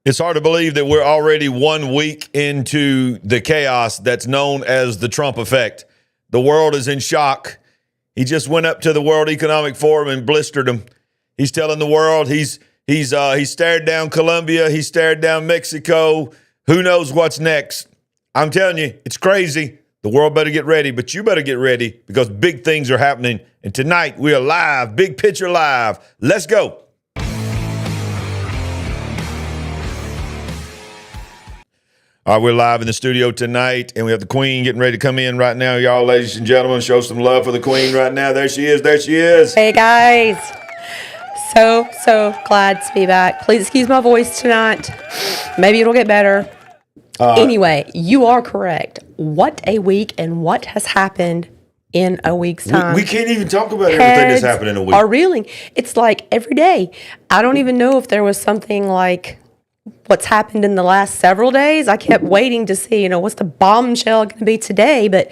It's hard to believe that we're already 1 week into the chaos that's known as the Trump effect. The world is in shock. He just went up to the World Economic Forum and blistered them. He's telling the world he's stared down Colombia. He stared down Mexico. Who knows what's next? I'm telling you, it's crazy. The world better get ready, but you better get ready because big things are happening. And tonight we are live, Big Picture Live. Let's go. All right, we're live in the studio tonight, and we have the Queen getting ready to come in right now. Y'all, ladies and gentlemen, show some love for the Queen right now. There she is. There she is. Hey, guys. So glad to be back. Please excuse my voice tonight. Maybe it'll get better. Anyway, you are correct. What a week and what has happened in a week's time. We can't even talk about everything that's happened in a week. Are reeling. It's like every day. I don't even know if there was something like what's happened in the last several days. I kept waiting to see, what's the bombshell going to be today? But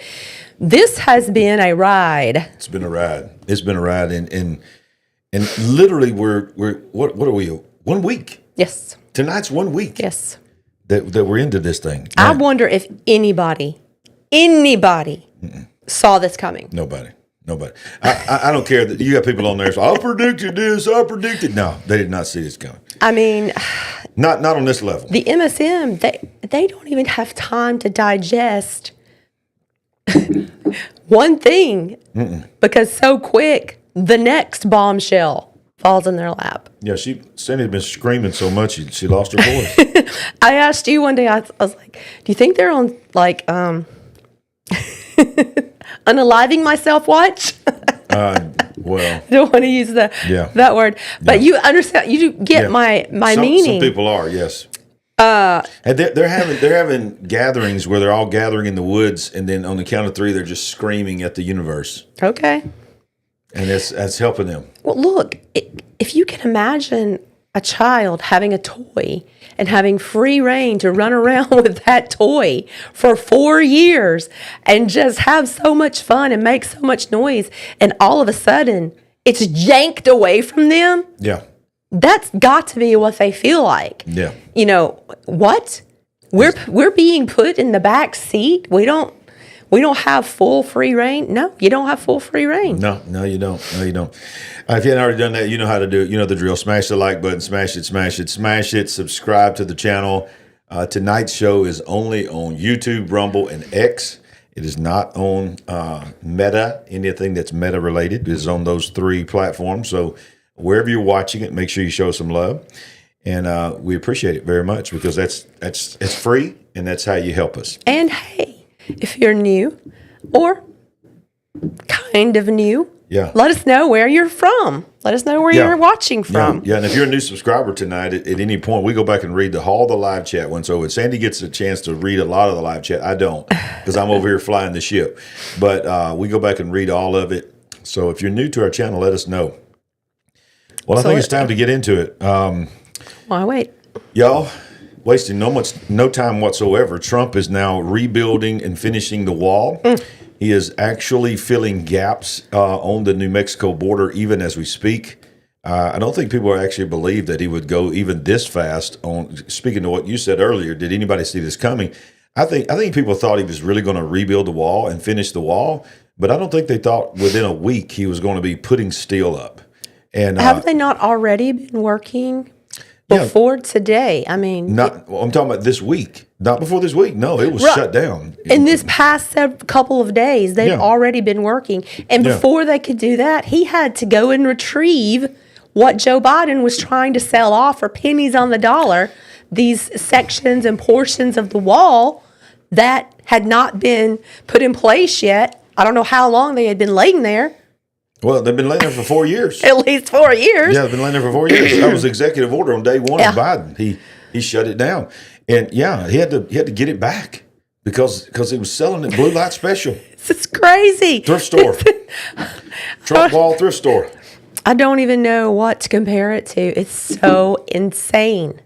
this has been a ride. It's been a ride. It's been a ride. And literally we're what are we? 1 week. Yes. Tonight's 1 week. Yes. That we're into this thing. I wonder if anybody saw this coming. Nobody. I don't care that you got people on there. So I predicted this. I predicted. No, they did not see this coming. I mean, not on this level. The MSM, they don't even have time to digest one thing because so quick the next bombshell falls in their lap. Yeah, Sandy's been screaming so much she lost her voice. I asked you one day. I was like, "Do you think they're on unaliving myself watch?" Well, I don't want to use that word, but you understand. You do get my meaning. Some people are, yes. And they're having gatherings where they're all gathering in the woods, and then on the count of three, they're just screaming at the universe. Okay. And that's helping them. Well, look, if you can imagine a child having a toy and having free reign to run around with that toy for 4 years and just have so much fun and make so much noise, and all of a sudden it's yanked away from them. Yeah. That's got to be what they feel like. Yeah. What? We're being put in the back seat. We don't have full free reign. No, you don't have full free reign. No, you don't. If you haven't already done that, you know how to do it. You know the drill. Smash the like button. Smash it. Subscribe to the channel. Tonight's show is only on YouTube, Rumble, and X. It is not on Meta. Anything that's Meta related is on those three platforms. So wherever you're watching it, make sure you show some love. And we appreciate it very much because it's free, and that's how you help us. And hey, if you're new or kind of new, let us know where you're from. Let us know where you're watching from. Yeah, and if you're a new subscriber tonight, at any point, we go back and read all the live chat ones. So if Sandy gets a chance to read a lot of the live chat, I don't because I'm over here flying the ship. But we go back and read all of it. So if you're new to our channel, let us know. Well, I think it's time to get into it. Why wait? Y'all, wasting no time whatsoever. Trump is now rebuilding and finishing the wall. He is actually filling gaps on the New Mexico border even as we speak. I don't think people actually believe that he would go even this fast. Speaking to what you said earlier, did anybody see this coming? I think people thought he was really going to rebuild the wall and finish the wall, but I don't think they thought within a week he was going to be putting steel up. And have they not already been working before today? I mean, I'm talking about this week. Not before this week. No, it was shut down. In this past couple of days, they've already been working. And before they could do that, he had to go and retrieve what Joe Biden was trying to sell off for pennies on the dollar, these sections and portions of the wall that had not been put in place yet. I don't know how long they had been laying there. Well, they've been laying there for 4 years. At least 4 years. Yeah, they've been laying there for 4 years. That was executive order on day one of Biden. He shut it down. And he had to get it back because he was selling it blue light special. It's crazy. Thrift store. Trump wall thrift store. I don't even know what to compare it to. It's so insane.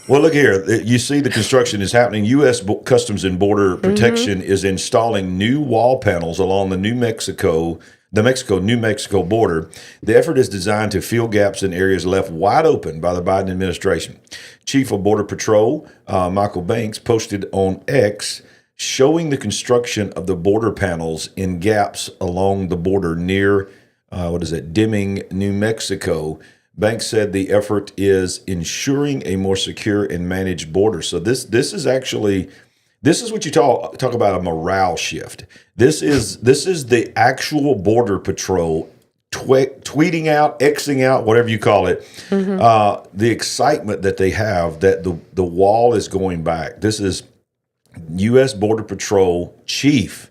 Well, look here. You see the construction is happening. U.S. Customs and Border Protection is installing new wall panels along the New Mexico New Mexico border. The effort is designed to fill gaps in areas left wide open by the Biden administration. Chief of Border Patrol, Michael Banks, posted on X showing the construction of the border panels in gaps along the border near, Deming, New Mexico. Banks said the effort is ensuring a more secure and managed border. So this is what you talk about a morale shift. This is the actual Border Patrol tweeting out, Xing out, whatever you call it, the excitement that they have that the wall is going back. This is U.S. Border Patrol chief.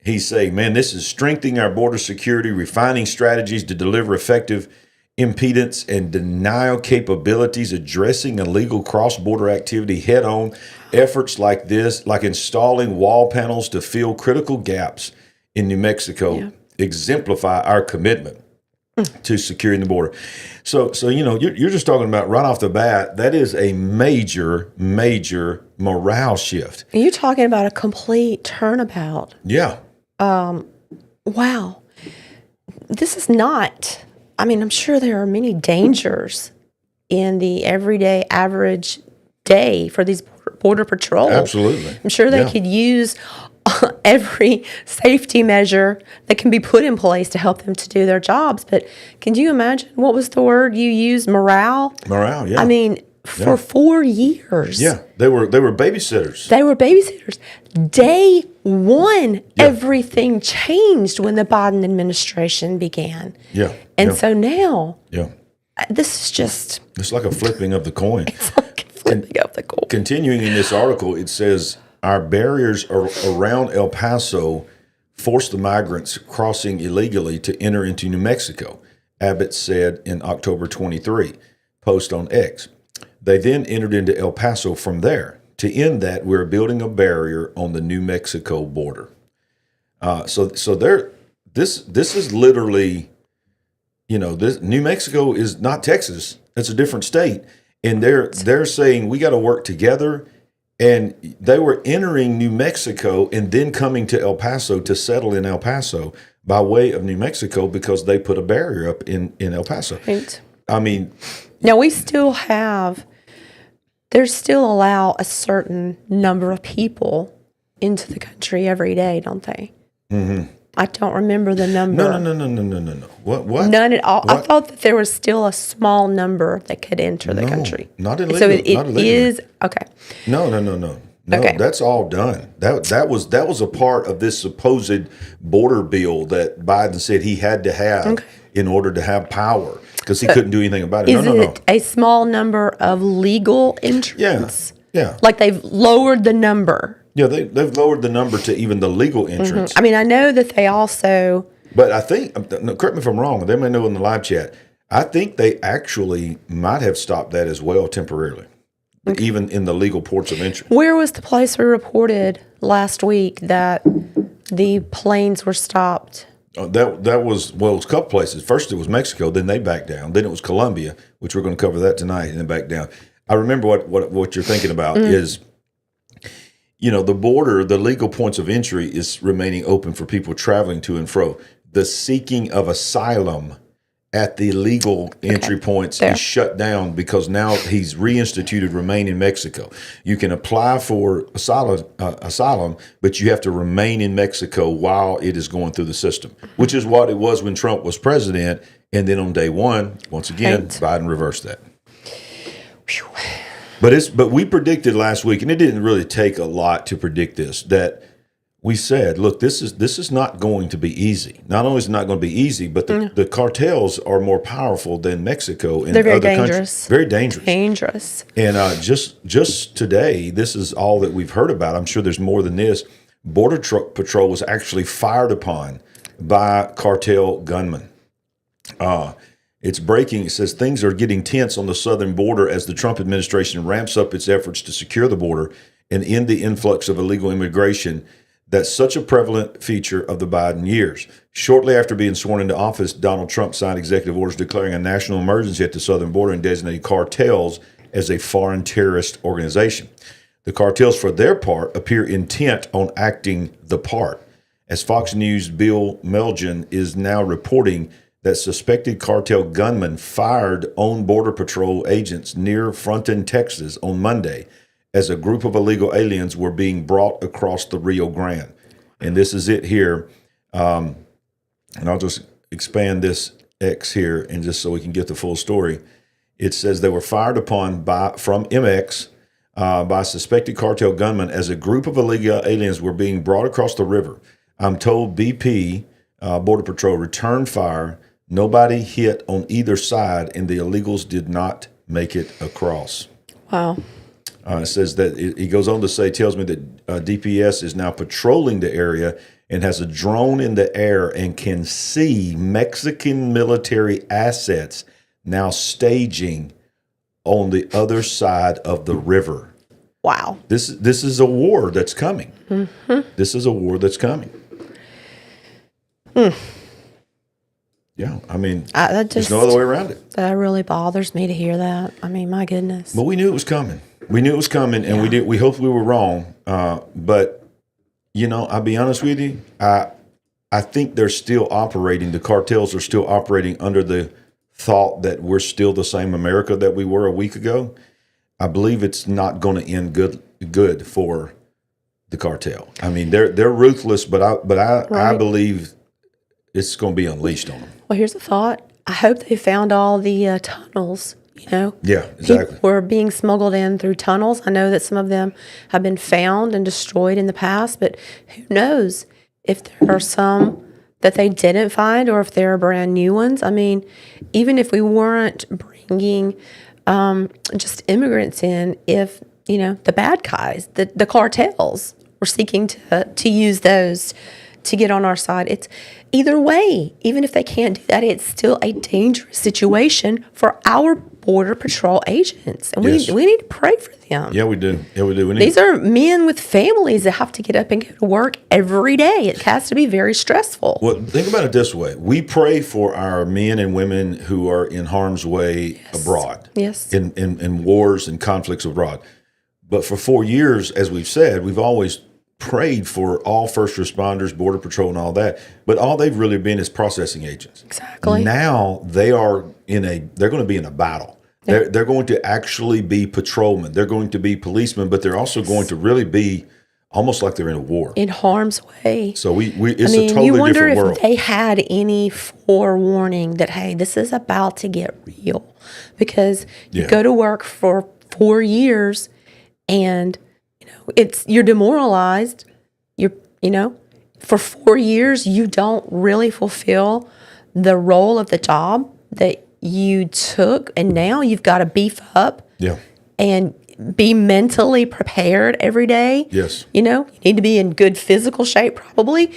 He's saying, man, this is strengthening our border security, refining strategies to deliver effective impedance and denial capabilities, addressing illegal cross-border activity head-on. Efforts like this, like installing wall panels to fill critical gaps in New Mexico, exemplify our commitment to securing the border. So you're just talking about right off the bat, that is a major morale shift. You're talking about a complete turnabout. Yeah. Wow. This is not, I'm sure there are many dangers in the everyday average day for these Border Patrol. Absolutely. I'm sure they could use every safety measure that can be put in place to help them to do their jobs. But can you imagine, what was the word you used? Morale? Morale, yeah. For 4 years. Yeah, they were babysitters. They were babysitters. Day one, everything changed when the Biden administration began. Yeah. And so now, yeah, this is just... It's like a flipping of the coin. It's like a flipping of the coin. Continuing in this article, it says, our barriers around El Paso forced the migrants crossing illegally to enter into New Mexico, Abbott said in October 23, post on X. They then entered into El Paso from there. To end that, we're building a barrier on the New Mexico border. So this is literally, this New Mexico is not Texas. It's a different state. And they're saying we got to work together. And they were entering New Mexico and then coming to El Paso to settle in El Paso by way of New Mexico because they put a barrier up in El Paso. Right. Now we still have, they still allow a certain number of people into the country every day, don't they? Mm-hmm. I don't remember the number. No. What? None at all. What? I thought that there was still a small number that could enter the country. Not illegal. So it is okay. No. Okay. That's all done. That was a part of this supposed border bill that Biden said he had to have in order to have power because he couldn't do anything about it. Is it a small number of legal entrants? Yeah. Like they've lowered the number. Yeah, they've lowered the number to even the legal entrance. I know that they also... But I think, correct me if I'm wrong, they may know in the live chat, I think they actually might have stopped that as well temporarily, even in the legal ports of entry. Where was the place we reported last week that the planes were stopped? That was, it was a couple places. First it was Mexico, then they backed down. Then it was Colombia, which we're going to cover that tonight, and then back down. I remember what you're thinking about is... the border, the legal points of entry is remaining open for people traveling to and fro. The seeking of asylum at the legal entry points is shut down because now he's reinstituted remain in Mexico. You can apply for asylum, but you have to remain in Mexico while it is going through the system, which is what it was when Trump was president. And then on day one, once again, Biden reversed that. Whew. But we predicted last week, and it didn't really take a lot to predict this, that we said, look, this is not going to be easy. Not only is it not going to be easy, but the cartels are more powerful than Mexico and other countries. Very dangerous. Dangerous. And just today, this is all that we've heard about. I'm sure there's more than this. Border Patrol was actually fired upon by cartel gunmen. It's breaking. It says things are getting tense on the southern border as the Trump administration ramps up its efforts to secure the border and end the influx of illegal immigration that's such a prevalent feature of the Biden years. Shortly after being sworn into office, Donald Trump signed executive orders declaring a national emergency at the southern border and designating cartels as a foreign terrorist organization. The cartels, for their part, appear intent on acting the part. as Fox News' Bill Melgen is now reporting that suspected cartel gunmen fired on Border Patrol agents near Fronton, Texas on Monday as a group of illegal aliens were being brought across the Rio Grande. And this is it here. And I'll just expand this X here and just so we can get the full story. It says they were fired upon from MX by suspected cartel gunmen as a group of illegal aliens were being brought across the river. I'm told BP, Border Patrol, returned fire. Nobody hit on either side, and the illegals did not make it across. Wow. It says that he goes on to say, tells me that DPS is now patrolling the area and has a drone in the air and can see Mexican military assets now staging on the other side of the river. Wow. This is a war that's coming. Mm-hmm. This is a war that's coming. Yeah, I mean, there's no other way around it. That really bothers me to hear that. I mean, my goodness. But we knew it was coming. And we hoped we were wrong. But, I'll be honest with you, I think they're still operating, the cartels are still operating under the thought that we're still the same America that we were a week ago. I believe it's not going to end good for the cartel. I mean, they're ruthless, but I believe it's going to be unleashed on them. Well, here's a thought. I hope they found all the tunnels, Yeah, exactly. People were being smuggled in through tunnels. I know that some of them have been found and destroyed in the past, but who knows if there are some that they didn't find or if there are brand new ones. I mean, even if we weren't bringing just immigrants in, if, the bad guys, the cartels were seeking to use those to get on our side. It's either way, even if they can't do that, it's still a dangerous situation for our Border Patrol agents. And we need to pray for them. Yeah, we do. These are men with families that have to get up and go to work every day. It has to be very stressful. Well, think about it this way. We pray for our men and women who are in harm's way abroad. Yes. In wars and conflicts abroad. But for 4 years, as we've said, we've always prayed for all first responders, Border Patrol, and all that, but all they've really been is processing agents. Exactly. Now they're going to be in a battle. Yep. They're going to actually be patrolmen. They're going to be policemen, but they're also going to really be almost like they're in a war. In harm's way. So it's a totally different world. You wonder if they had any forewarning that, hey, this is about to get real. Because you go to work for 4 years and you're demoralized. For 4 years, you don't really fulfill the role of the job that you took, and now you've got to beef up and be mentally prepared every day. Yes. You need to be in good physical shape, probably,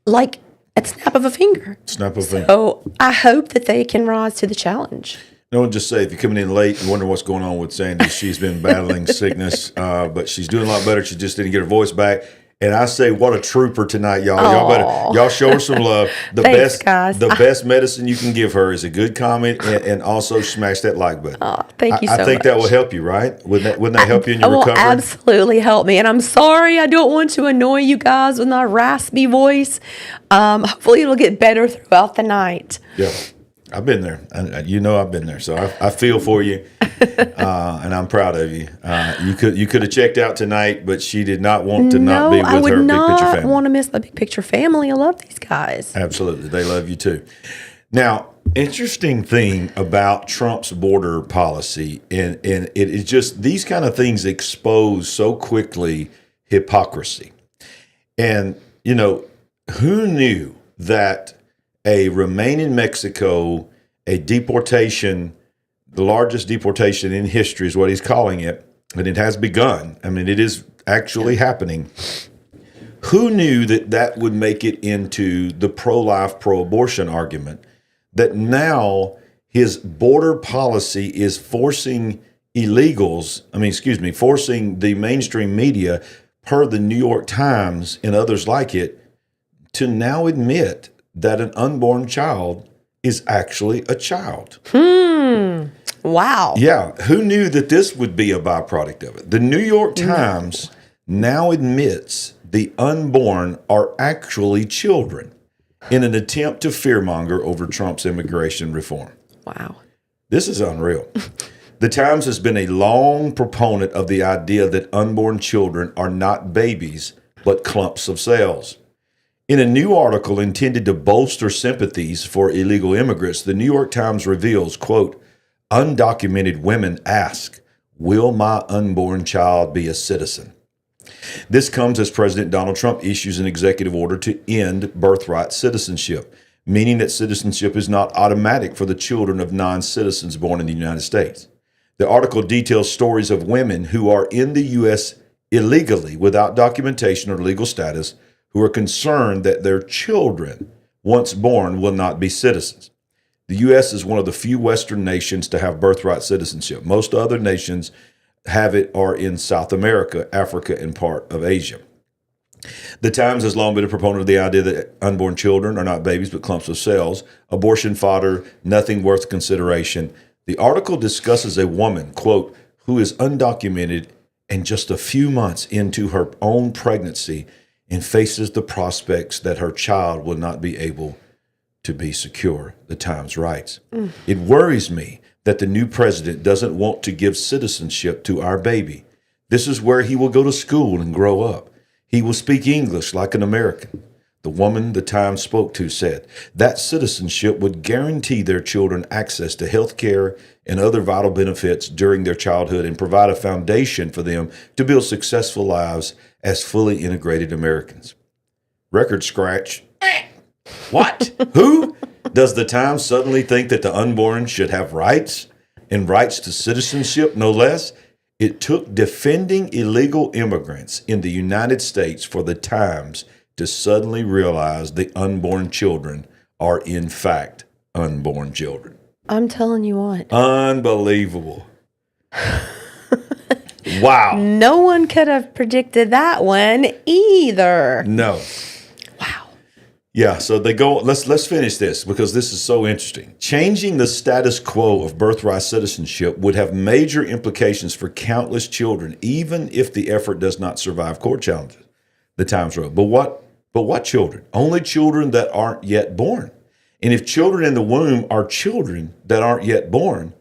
like at snap of a finger. So I hope that they can rise to the challenge. No, just say if you're coming in late and wondering what's going on with Sandy, she's been battling sickness, but she's doing a lot better. She just didn't get her voice back. And I say, what a trooper tonight, y'all. Y'all show her some love. Thanks, guys. The best medicine you can give her is a good comment and also smash that like button. Thank you so much. I think that will help you, right? Wouldn't that help you in your recovery? It will absolutely help me. And I'm sorry, I don't want to annoy you guys with my raspy voice. Hopefully it'll get better throughout the night. Yeah. I've been there. I've been there. So I feel for you, and I'm proud of you. You could have checked out tonight, but she did not want to not be with her Big Picture family. I would not want to miss the Big Picture family. I love these guys. Absolutely. They love you too. Now, interesting thing about Trump's border policy, and it is just these kind of things expose so quickly hypocrisy. And, who knew that a remain in Mexico, a deportation, the largest deportation in history is what he's calling it, and it has begun. I mean, it is actually happening. Who knew that would make it into the pro-life, pro-abortion argument, that now his border policy is forcing forcing the mainstream media, per the New York Times and others like it, to now admit that an unborn child is actually a child. Wow. Yeah. Who knew that this would be a byproduct of it? The New York Times now admits the unborn are actually children in an attempt to fearmonger over Trump's immigration reform. Wow. This is unreal. The Times has been a long proponent of the idea that unborn children are not babies, but clumps of cells. In a new article intended to bolster sympathies for illegal immigrants, the New York Times reveals, quote, undocumented women ask, will my unborn child be a citizen? This comes as President Donald Trump issues an executive order to end birthright citizenship, meaning that citizenship is not automatic for the children of non-citizens born in the United States. The article details stories of women who are in the U.S. illegally without documentation or legal status who are concerned that their children, once born, will not be citizens. The U.S. is one of the few Western nations to have birthright citizenship. Most other nations have it are in South America, Africa, and part of Asia. The Times has long been a proponent of the idea that unborn children are not babies but clumps of cells, abortion fodder, nothing worth consideration. The article discusses a woman, quote, who is undocumented and just a few months into her own pregnancy and faces the prospects that her child will not be able to be secure, the Times writes. It worries me that the new president doesn't want to give citizenship to our baby. This is where he will go to school and grow up. He will speak English like an American. The woman the Times spoke to said that citizenship would guarantee their children access to health care and other vital benefits during their childhood and provide a foundation for them to build successful lives as fully integrated Americans. Record scratch. What? Who? Does the Times suddenly think that the unborn should have rights and rights to citizenship, no less? It took defending illegal immigrants in the United States for the Times to suddenly realize the unborn children are, in fact, unborn children. I'm telling you what. Unbelievable. Wow. No one could have predicted that one either. No. Wow. Yeah, so they go, let's finish this because this is so interesting. Changing the status quo of birthright citizenship would have major implications for countless children, even if the effort does not survive court challenges, the Times wrote. But what children? Only children that aren't yet born. And if children in the womb are children that aren't yet born,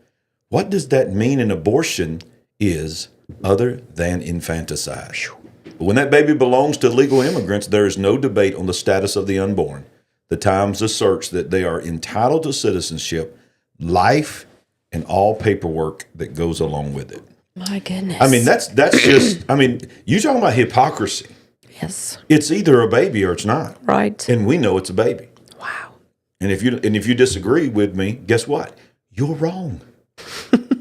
what does that mean an abortion is other than infanticide? But when that baby belongs to legal immigrants, there is no debate on the status of the unborn. The Times asserts that they are entitled to citizenship, life, and all paperwork that goes along with it. My goodness. I mean, that's just, I mean, you're talking about hypocrisy. Yes. It's either a baby or it's not. Right. And we know it's a baby. Wow. And if you disagree with me, guess what? You're wrong.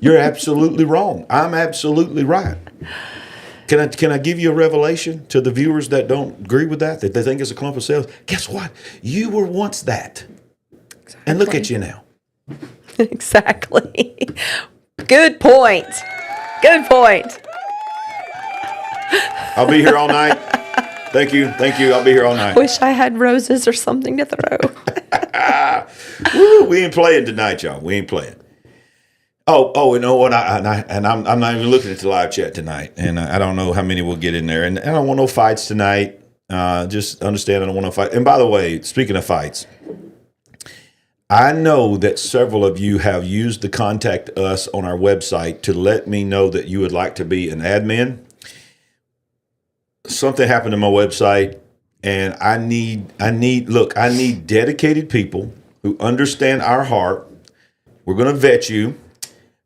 You're absolutely wrong. I'm absolutely right. Can I give you a revelation to the viewers that don't agree with that they think it's a clump of cells? Guess what? You were once that. Exactly. And look at you now. Exactly. Good point. Good point. I'll be here all night. Thank you. I'll be here all night. Wish I had roses or something to throw. Woo, we ain't playing tonight, y'all. We ain't playing. Oh, you know what? I'm not even looking at the live chat tonight, and I don't know how many we'll get in there. And I don't want no fights tonight. Just understand, I don't want no fight. And by the way, speaking of fights, I know that several of you have used the contact us on our website to let me know that you would like to be an admin. Something happened to my website, and I need dedicated people who understand our heart. We're going to vet you.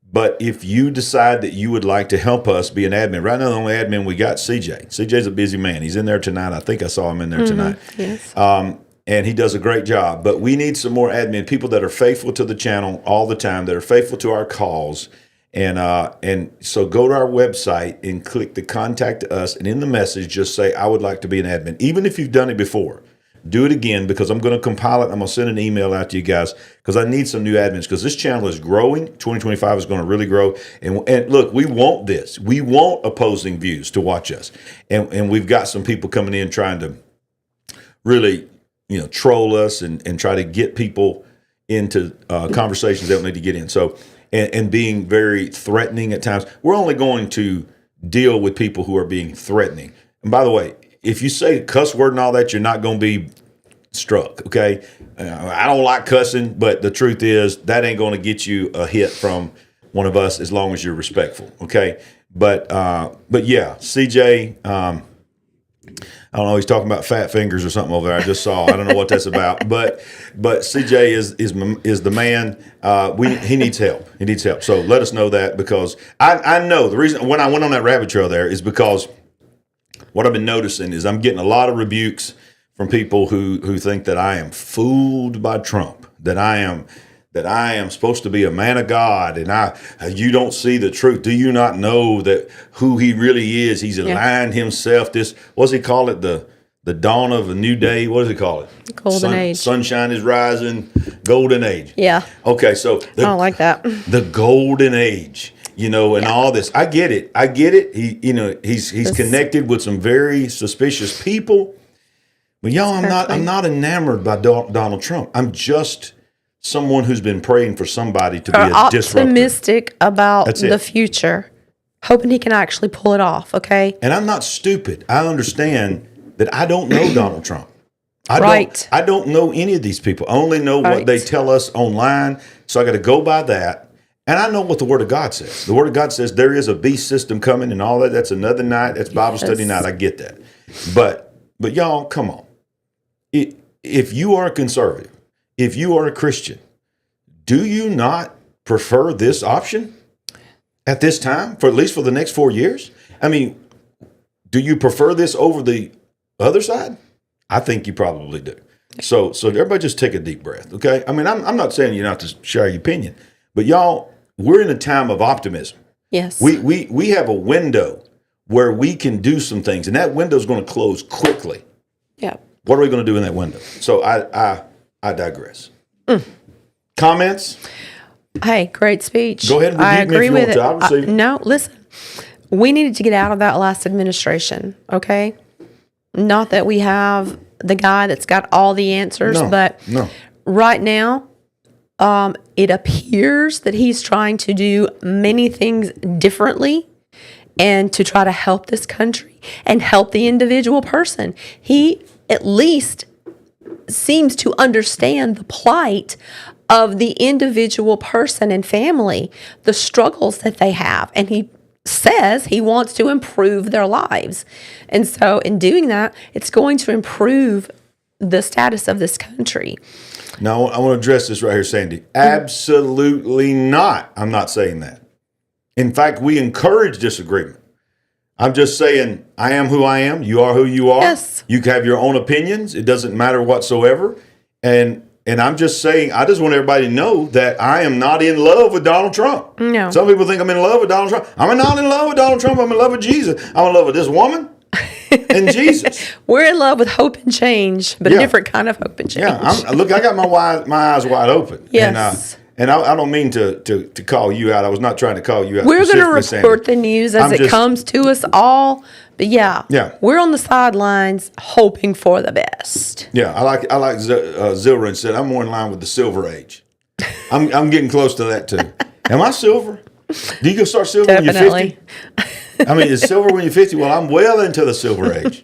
But if you decide that you would like to help us be an admin, right now the only admin we got, CJ. CJ's a busy man. He's in there tonight. I think I saw him in there tonight. Yes. And he does a great job. But we need some more admin, people that are faithful to the channel all the time, that are faithful to our calls. And so go to our website and click the contact us. And in the message, just say, I would like to be an admin. Even if you've done it before. Do it again because I'm going to compile it. I'm going to send an email out to you guys because I need some new admins because this channel is growing. 2025 is going to really grow. And look, we want this. We want opposing views to watch us. And we've got some people coming in trying to really, troll us and try to get people into conversations they don't need to get in. So, and being very threatening at times. We're only going to deal with people who are being threatening. And by the way, if you say cuss word and all that, you're not going to be struck. Okay. I don't like cussing, but the truth is that ain't going to get you a hit from one of us as long as you're respectful. Okay. But yeah, CJ, I don't know. He's talking about fat fingers or something over there. I just saw. I don't know what that's about. But CJ is the man. He needs help. He needs help. So let us know that, because I know the reason when I went on that rabbit trail there is because what I've been noticing is I'm getting a lot of rebukes from people who think that I am fooled by Trump, that I am supposed to be a man of God, and you don't see the truth. Do you not know that who he really is? He's aligned himself. This, what's he call it? The dawn of a new day. What does he call it? Golden age. Sunshine is rising. Golden age. Yeah. Okay, so I don't like that. The golden age, and all this. I get it. He's connected with some very suspicious people. But y'all, I'm not enamored by Donald Trump. I'm just someone who's been praying for somebody to be a disruptor. Optimistic about the future, hoping he can actually pull it off. Okay. And I'm not stupid. I understand that I don't know Donald Trump. I don't know any of these people. I only know what they tell us online. So I got to go by that. And I know what the Word of God says. The Word of God says there is a beast system coming and all that. That's another night. That's Bible study night. I get that. But y'all, come on. If you are a conservative, if you are a Christian, do you not prefer this option at this time, for at least for the next 4 years? I mean, do you prefer this over the other side? I think you probably do. So everybody just take a deep breath, okay? I mean, I'm not saying you not to share your opinion, but y'all, we're in a time of optimism. Yes. We have a window where we can do some things, and that window is going to close quickly. Yeah. What are we going to do in that window? So I digress. Comments? Hey, great speech. Go ahead and I agree with it. I'll receive it. No, listen. We needed to get out of that last administration, okay? Not that we have the guy that's got all the answers, but right now, it appears that he's trying to do many things differently and to try to help this country and help the individual person. He at least seems to understand the plight of the individual person and family, the struggles that they have. And he says he wants to improve their lives. And so in doing that, it's going to improve the status of this country. Now, I want to address this right here, Sandy. Absolutely not. I'm not saying that. In fact, we encourage disagreement. I'm just saying, I am who I am. You are who you are. Yes. You can have your own opinions. It doesn't matter whatsoever. And I'm just saying, I just want everybody to know that I am not in love with Donald Trump. No. Some people think I'm in love with Donald Trump. I'm not in love with Donald Trump. I'm in love with Jesus. I'm in love with this woman and Jesus. We're in love with hope and change, but a different kind of hope and change. Yeah. Look, I got my eyes wide open. Yes. And I don't mean to call you out. I was not trying to call you out. We're going to report the news as it comes to us all. But we're on the sidelines hoping for the best. Yeah, I like Zilran said, I'm more in line with the silver age. I'm getting close to that too. Am I silver? Do you go start silver when you're 50? I mean, is silver when you're 50? Well, I'm well into the silver age.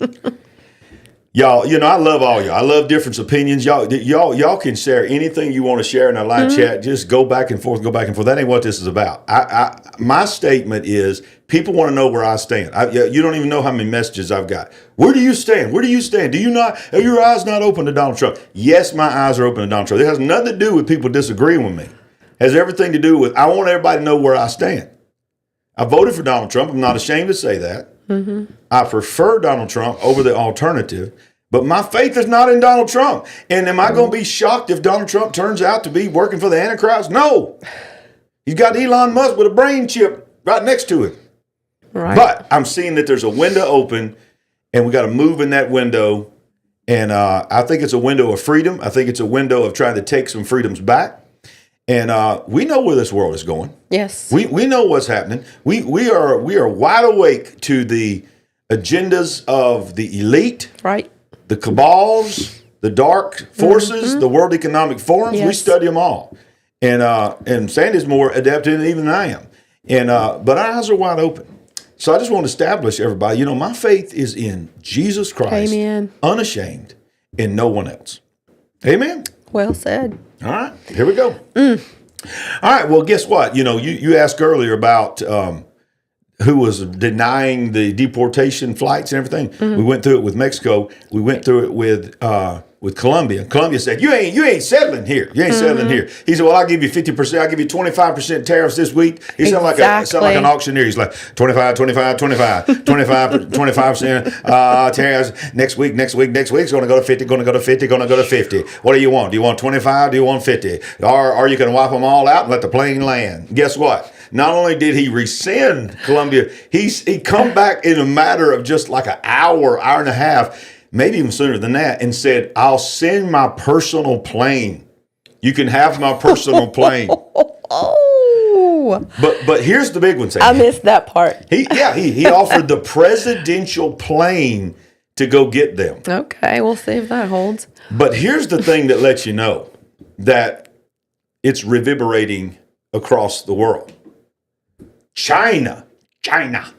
Y'all, I love all y'all. I love different opinions. Y'all can share anything you want to share in our live chat. Just go back and forth. That ain't what this is about. My statement is people want to know where I stand. You don't even know how many messages I've got. Where do you stand? Where do you stand? Do you not? Are your eyes not open to Donald Trump? Yes, my eyes are open to Donald Trump. It has nothing to do with people disagreeing with me. It has everything to do with I want everybody to know where I stand. I voted for Donald Trump. I'm not ashamed to say that. Mm-hmm. I prefer Donald Trump over the alternative, but my faith is not in Donald Trump. And am I going to be shocked if Donald Trump turns out to be working for the Antichrist? No. He's got Elon Musk with a brain chip right next to him. Right. But I'm seeing that there's a window open, and we got to move in that window. And I think it's a window of freedom. I think it's a window of trying to take some freedoms back. And we know where this world is going. Yes. We know what's happening. We are wide awake to the agendas of the elite, right? The cabals, the dark forces, the World Economic Forums. Yes. We study them all. And Sandy's more adept in it even than I am. And but our eyes are wide open. So I just want to establish everybody, my faith is in Jesus Christ, Amen. Unashamed, and no one else. Amen. Well said. All right, here we go. All right, well, guess what? You asked earlier about who was denying the deportation flights and everything. We went through it with Mexico. We went through it with Colombia. Colombia said, you ain't settling here. You ain't settling here. He said, well, I'll give you 50%. I'll give you 25% tariffs this week. He sounded like an auctioneer. He's like 25, 25% tariffs next week. Next week's going to go to 50, going to go to 50, going to go to 50. What do you want? Do you want 25? Do you want 50? Or are you going to wipe them all out and let the plane land? Guess what? Not only did he rescind Colombia, he come back in a matter of just like an hour and a half, maybe even sooner than that, and said, I'll send my personal plane. You can have my personal plane. Oh. But here's the big one, Sandy. I missed that part. He offered the presidential plane to go get them. Okay, we'll see if that holds. But here's the thing that lets you know that it's reverberating across the world. China. That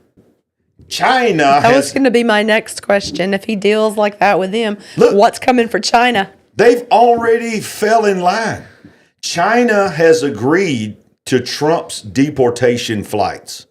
was going to be my next question. If he deals like that with them, what's coming for China? They've already fell in line. China has agreed to Trump's deportation flights.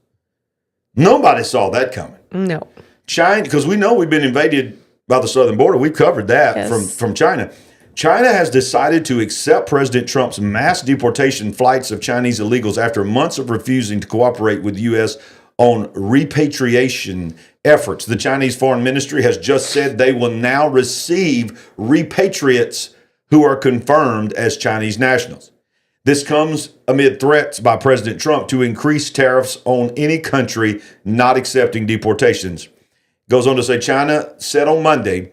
Nobody saw that coming. No. China, because we know we've been invaded by the southern border. We've covered that from China. China has decided to accept President Trump's mass deportation flights of Chinese illegals after months of refusing to cooperate with the U.S. on repatriation efforts. The Chinese Foreign Ministry has just said they will now receive repatriates who are confirmed as Chinese nationals. This comes amid threats by President Trump to increase tariffs on any country not accepting deportations. Goes on to say China said on Monday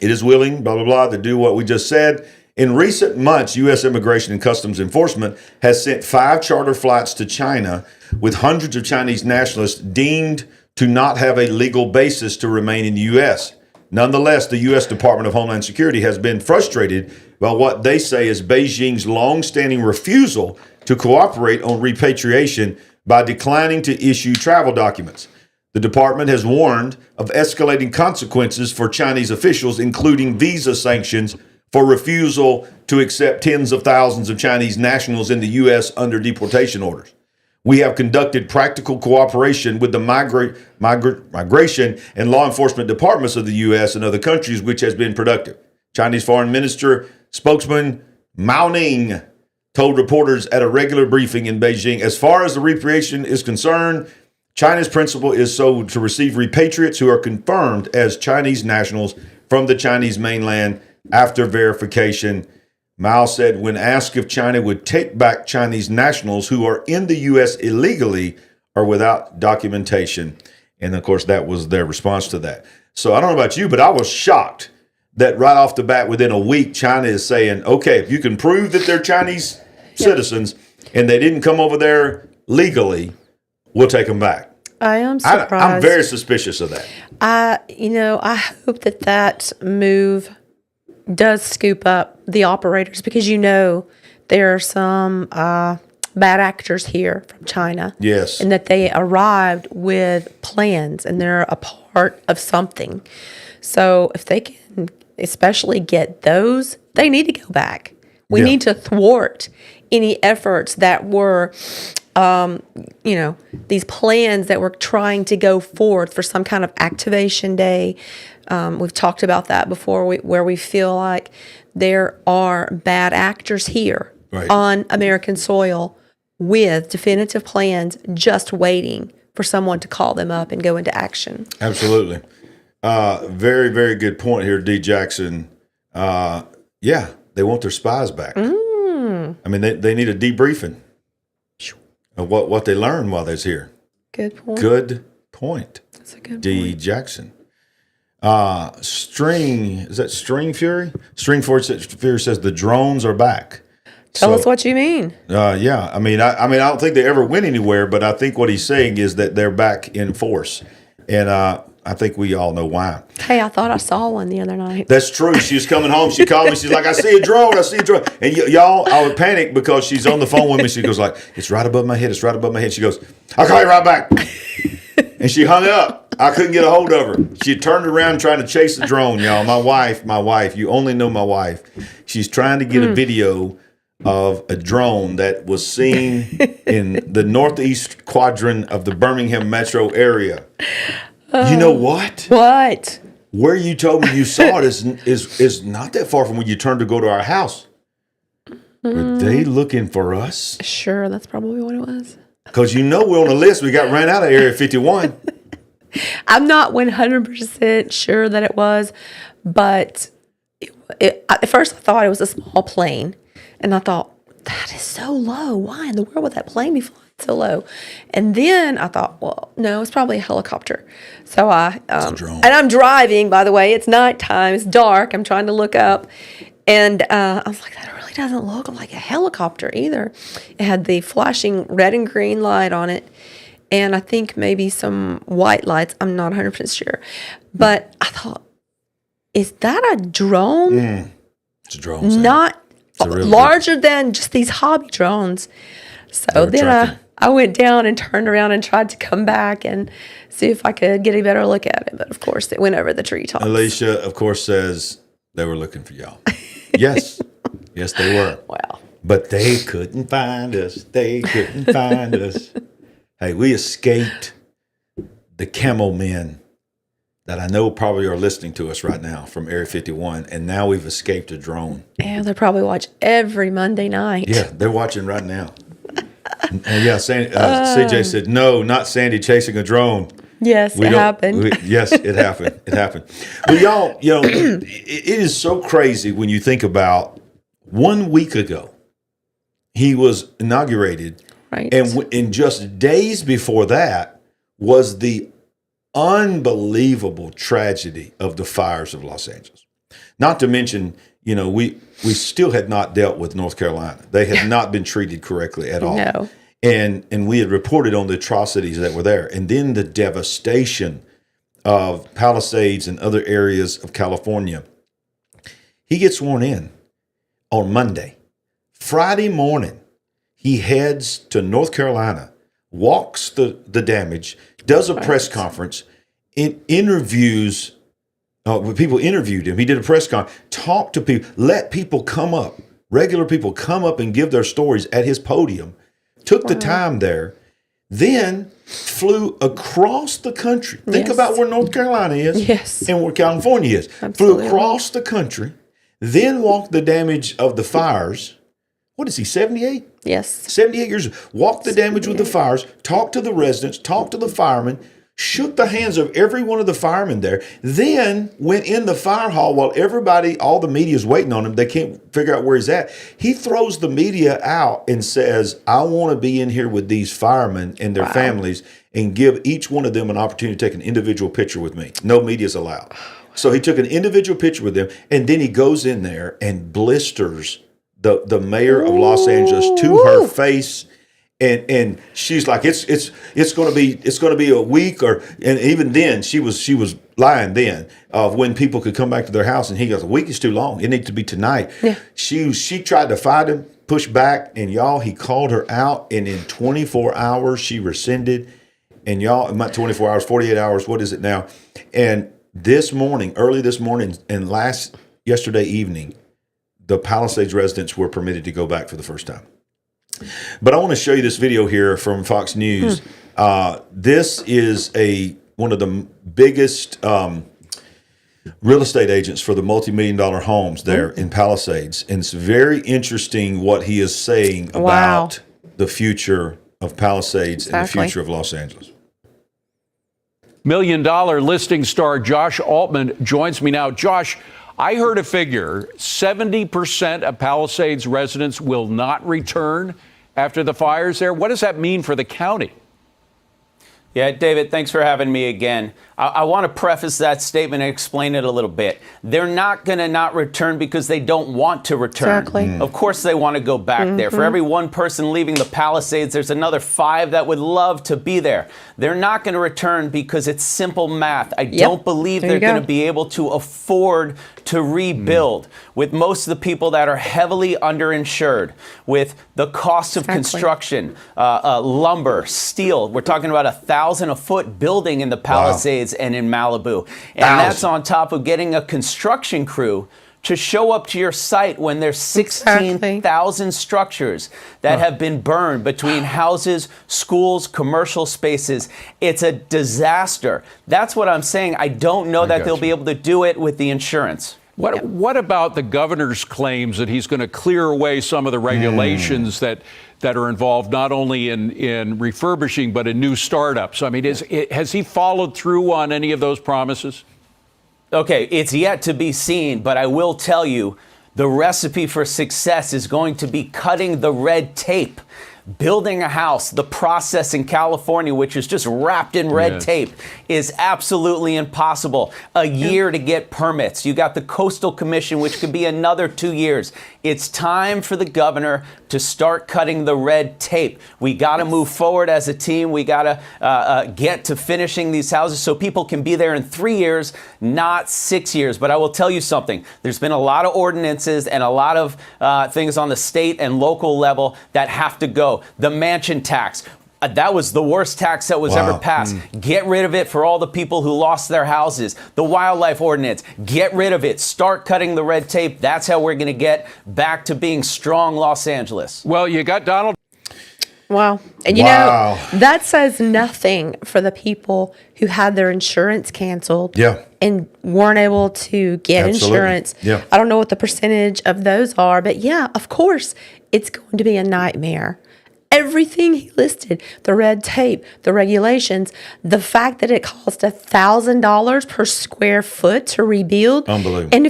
it is willing, blah, blah, blah, to do what we just said. In recent months, U.S. Immigration and Customs Enforcement has sent 5 charter flights to China with hundreds of Chinese nationalists deemed to not have a legal basis to remain in the U.S. Nonetheless, the U.S. Department of Homeland Security has been frustrated by what they say is Beijing's long-standing refusal to cooperate on repatriation by declining to issue travel documents. The department has warned of escalating consequences for Chinese officials, including visa sanctions for refusal to accept tens of thousands of Chinese nationals in the U.S. under deportation orders. We have conducted practical cooperation with the migration and law enforcement departments of the U.S. and other countries, which has been productive. Chinese Foreign Minister spokesman Mao Ning told reporters at a regular briefing in Beijing, as far as the repatriation is concerned, China's principle is to receive repatriates who are confirmed as Chinese nationals from the Chinese mainland after verification. Mao said when asked if China would take back Chinese nationals who are in the U.S. illegally or without documentation. And of course, that was their response to that. So I don't know about you, but I was shocked that right off the bat, within a week, China is saying, okay, if you can prove that they're Chinese citizens and they didn't come over there legally, we'll take them back. I am surprised. I'm very suspicious of that. I hope that move does scoop up the operators because there are some bad actors here from China. Yes. And that they arrived with plans and they're a part of something. So if they can especially get those, they need to go back. We need to thwart any efforts that were these plans that were trying to go forth for some kind of activation day. We've talked about that before, where we feel like there are bad actors here on American soil with definitive plans just waiting for someone to call them up and go into action. Absolutely. Very, very good point here, D. Jackson. They want their spies back. I mean, they need a debriefing of what they learned while they was here. Good point. Good point. That's a good D. point. Jackson. Is that String Fury? String Fury says the drones are back. Tell us what you mean. Yeah. I mean, I don't think they ever went anywhere, but I think what he's saying is that they're back in force. And I think we all know why. Hey, I thought I saw one the other night. That's true. She was coming home. She called me. She's like, I see a drone. And y'all, I would panic because she's on the phone with me. She goes like, it's right above my head. It's right above my head. She goes, I'll call you right back. And she hung up. I couldn't get a hold of her. She turned around trying to chase the drone, y'all. My wife, you only know my wife. She's trying to get a video of a drone that was seen in the northeast quadrant of the Birmingham metro area. You know what? What? Where you told me you saw it is not that far from where you turned to go to our house. Were they looking for us? Sure, that's probably what it was. Because we're on the list. We got ran out of Area 51. I'm not 100% sure that it was, but at first I thought it was a small plane. And I thought, that is so low. Why in the world would that plane be flying so low? And then I thought, well, no, it's probably a helicopter. So it's a drone. And I'm driving, by the way. It's nighttime. It's dark. I'm trying to look up. And I was like, that really doesn't look like a helicopter either. It had the flashing red and green light on it. And I think maybe some white lights. I'm not 100% sure. But I thought, is that a drone? It's a drone. Not larger than just these hobby drones. So then I went down and turned around and tried to come back and see if I could get a better look at it. But of course, it went over the treetops. Alicia, of course, says they were looking for y'all. Yes. Yes, they were. Wow. But they couldn't find us. They couldn't find us. Hey, we escaped the camel men that I know probably are listening to us right now from Area 51, and now we've escaped a drone. Yeah, they probably watch every Monday night. Yeah, they're watching right now. And CJ said, no, not Sandy chasing a drone. Yes, it happened. Yes, it happened. It happened. Well, y'all, it is so crazy when you think about 1 week ago, he was inaugurated. Right. And in just days before that was the unbelievable tragedy of the fires of Los Angeles. Not to mention, we still had not dealt with North Carolina. They had not been treated correctly at all. No. And we had reported on the atrocities that were there. And then the devastation of Palisades and other areas of California. He gets sworn in on Monday. Friday morning, he heads to North Carolina, walks the damage, does a press conference, interviews. People interviewed him. He did a press conference, talked to people, let people come up, regular people come up and give their stories at his podium, took the time there, then flew across the country. Think about where North Carolina is and where California is. Absolutely. Flew across the country, then walked the damage of the fires. What is he, 78? Yes. 78 years. Walked the damage with the fires, talked to the residents, talked to the firemen, shook the hands of every one of the firemen there, then went in the fire hall while all the media is waiting on him. They can't figure out where he's at. He throws the media out and says, I want to be in here with these firemen and their families and give each one of them an opportunity to take an individual picture with me. No media is allowed. So he took an individual picture with them, and then he goes in there and blisters the mayor of Los Angeles to her face. And she's like, it's going to be a week, and even then she was lying then of when people could come back to their house, and he goes, a week is too long. It needs to be tonight. Yeah. She tried to fight him, push back, and y'all, he called her out, and in 24 hours she rescinded, and y'all, not 24 hours, 48 hours, what is it now? And early this morning, and yesterday evening, the Palisades residents were permitted to go back for the first time. But I want to show you this video here from Fox News. This is one of the biggest real estate agents for the multi-million-dollar homes there in Palisades. And it's very interesting what he is saying about the future of Palisades and the future of Los Angeles. $1 million listing star Josh Altman joins me now. Josh, I heard a figure, 70% of Palisades residents will not return after the fires there. What does that mean for the county? Yeah, David, thanks for having me again. I want to preface that statement and explain it a little bit. They're not going to not return because they don't want to return. Exactly. Of course they want to go back there. For every one person leaving the Palisades, there's another 5 that would love to be there. They're not going to return because it's simple math. I don't believe they're going to be able to afford to rebuild. With most of the people that are heavily underinsured, with the cost of construction, lumber, steel. We're talking about $1,000 a foot building in the Palisades and in Malibu. And that's on top of getting a construction crew to show up to your site when there's 16,000 structures that have been burned between houses, schools, commercial spaces. It's a disaster. That's what I'm saying. I don't know that they'll be able to do it with the insurance. What about the governor's claims that he's going to clear away some of the regulations that are involved not only in refurbishing but in new startups? I mean, has he followed through on any of those promises? Okay, it's yet to be seen, but I will tell you the recipe for success is going to be cutting the red tape. Building a house, the process in California, which is just wrapped in red tape, is absolutely impossible. A year to get permits. You got the Coastal Commission, which could be another 2 years. It's time for the governor to start cutting the red tape. We got to move forward as a team. We got to get to finishing these houses so people can be there in 3 years, not 6 years. But I will tell you something. There's been a lot of ordinances and a lot of things on the state and local level that have to go. The mansion tax. That was the worst tax that was ever passed. Get rid of it for all the people who lost their houses. The wildlife ordinance. Get rid of it. Start cutting the red tape. That's how we're going to get back to being strong Los Angeles. Well, you got Donald. Wow. And you know, that says nothing for the people who had their insurance canceled and weren't able to get insurance. I don't know what the percentage of those are, but yeah, of course, it's going to be a nightmare. Everything he listed, the red tape, the regulations, the fact that it cost $1,000 per square foot to rebuild. Unbelievable. And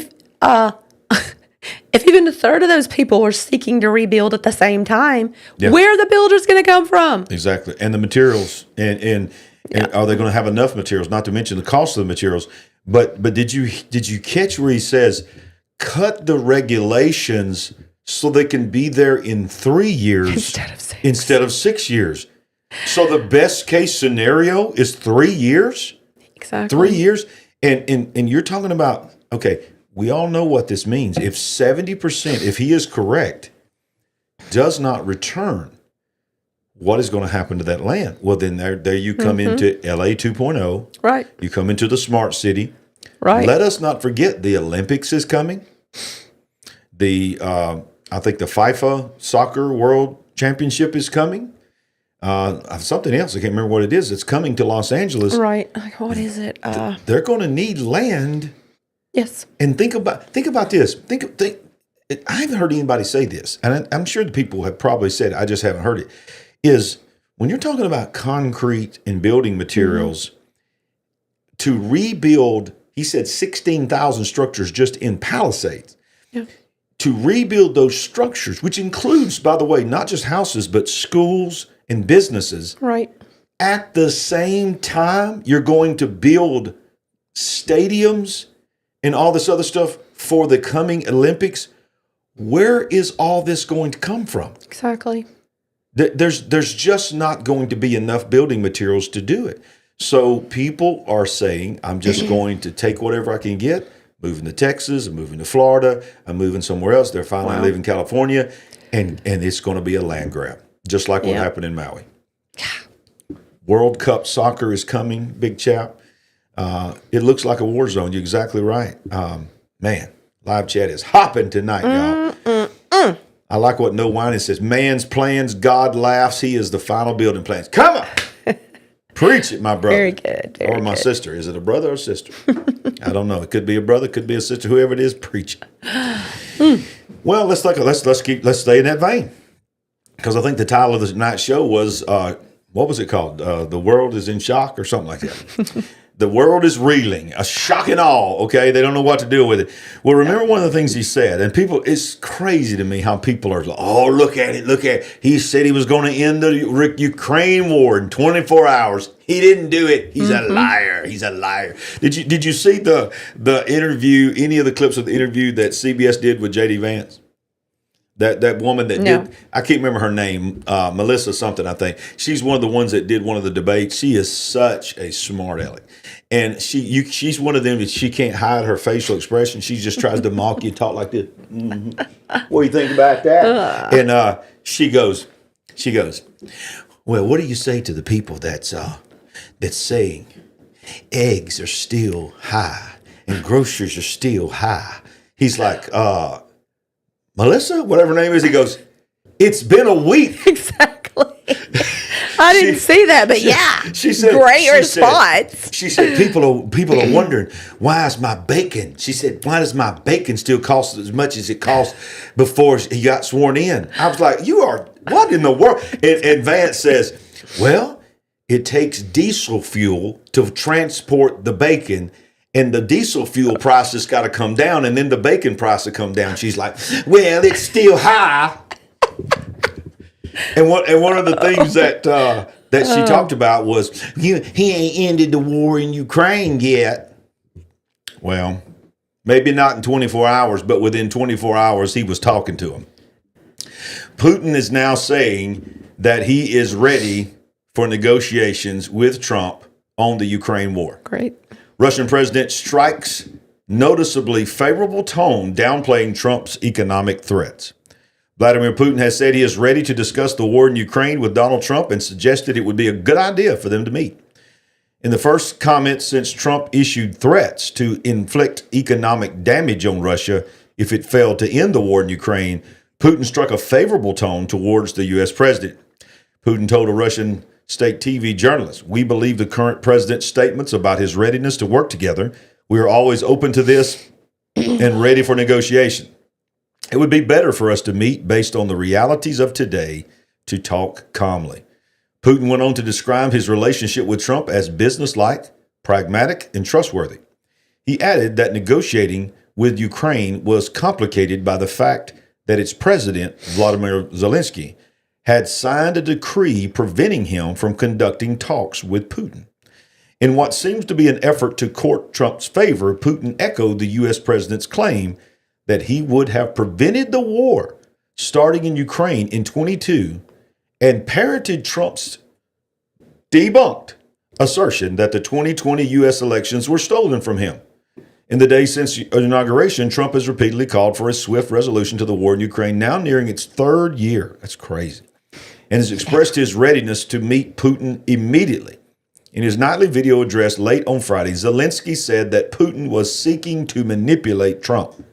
if even a third of those people were seeking to rebuild at the same time, where are the builders going to come from? Exactly. And the materials, and are they going to have enough materials, not to mention the cost of the materials. But did you catch where he says, cut the regulations so they can be there in 3 years instead of 6 years. So the best case scenario is 3 years? Exactly. 3 years? And you're talking about, okay, we all know what this means. If 70%, if he is correct, does not return, what is going to happen to that land? Well, then there you come into LA 2.0. Right. You come into the smart city. Right. Let us not forget the Olympics is coming. I think the FIFA Soccer World Championship is coming. Something else, I can't remember what it is. It's coming to Los Angeles. Right. What is it? They're going to need land. Yes. And think about this. Think. I haven't heard anybody say this, and I'm sure the people have probably said it. I just haven't heard it. Is when you're talking about concrete and building materials, to rebuild, he said 16,000 structures just in Palisades. Yeah. To rebuild those structures, which includes, by the way, not just houses, but schools and businesses. Right. At the same time, you're going to build stadiums and all this other stuff for the coming Olympics. Where is all this going to come from? Exactly. There's just not going to be enough building materials to do it. So people are saying, I'm just going to take whatever I can get. Moving to Texas, I'm moving to Florida, I'm moving somewhere else. They're finally leaving California, and it's going to be a land grab, just like what happened in Maui. World Cup soccer is coming, big chap. It looks like a war zone. You're exactly right. Man, live chat is hopping tonight, y'all. I like what No Whining says. Man's plans, God laughs. He is the final building plans. Come on. Preach it, my brother. Very good. Or my sister. Is it a brother or sister? I don't know. It could be a brother, could be a sister, whoever it is, preach it. Well, let's stay in that vein. Because I think the title of the night's show was what was it called? The World is in Shock or something like that. The world is reeling, a shock and awe. Okay, they don't know what to do with it. Well, remember one of the things he said, and people, it's crazy to me how people are like, oh, look at it, look at it. He said he was going to end the Ukraine war in 24 hours. He didn't do it. He's a liar. He's a liar. Did you see the interview? Any of the clips of the interview that CBS did with JD Vance? That woman that did, I can't remember her name, Melissa something, I think. She's one of the ones that did one of the debates. She is such a smart aleck. And she's one of them that she can't hide her facial expression. She just tries to mock you, talk like this. What do you think about that? And she goes, well, what do you say to the people that's saying eggs are still high and groceries are still high? He's like, Melissa, whatever her name is, he goes, it's been a week. Exactly. I didn't see that, but she said, great response. She said, people are wondering, why is my bacon? She said, why does my bacon still cost as much as it cost before he got sworn in? I was like, you are, what in the world? And Vance says, well, it takes diesel fuel to transport the bacon, and the diesel fuel price has got to come down, and then the bacon price will come down. She's like, well, it's still high. And one of the things that she talked about was, he ain't ended the war in Ukraine yet. Well, maybe not in 24 hours, but within 24 hours, he was talking to him. Putin is now saying that he is ready for negotiations with Trump on the Ukraine war. Great. Russian president strikes noticeably favorable tone, downplaying Trump's economic threats. Vladimir Putin has said he is ready to discuss the war in Ukraine with Donald Trump and suggested it would be a good idea for them to meet. In the first comment since Trump issued threats to inflict economic damage on Russia if it failed to end the war in Ukraine, Putin struck a favorable tone towards the U.S. president. Putin told a Russian state TV journalist, we believe the current president's statements about his readiness to work together. We are always open to this and ready for negotiation. It would be better for us to meet based on the realities of today to talk calmly. Putin went on to describe his relationship with Trump as businesslike, pragmatic, and trustworthy. He added that negotiating with Ukraine was complicated by the fact that its president, Volodymyr Zelensky, had signed a decree preventing him from conducting talks with Putin. In what seems to be an effort to court Trump's favor, Putin echoed the U.S. president's claim that he would have prevented the war starting in Ukraine in 22 and parroted Trump's debunked assertion that the 2020 U.S. elections were stolen from him. In the days since inauguration, Trump has repeatedly called for a swift resolution to the war in Ukraine, now nearing its third year. That's crazy. And has expressed his readiness to meet Putin immediately. In his nightly video address late on Friday, Zelensky said that Putin was seeking to manipulate Trump.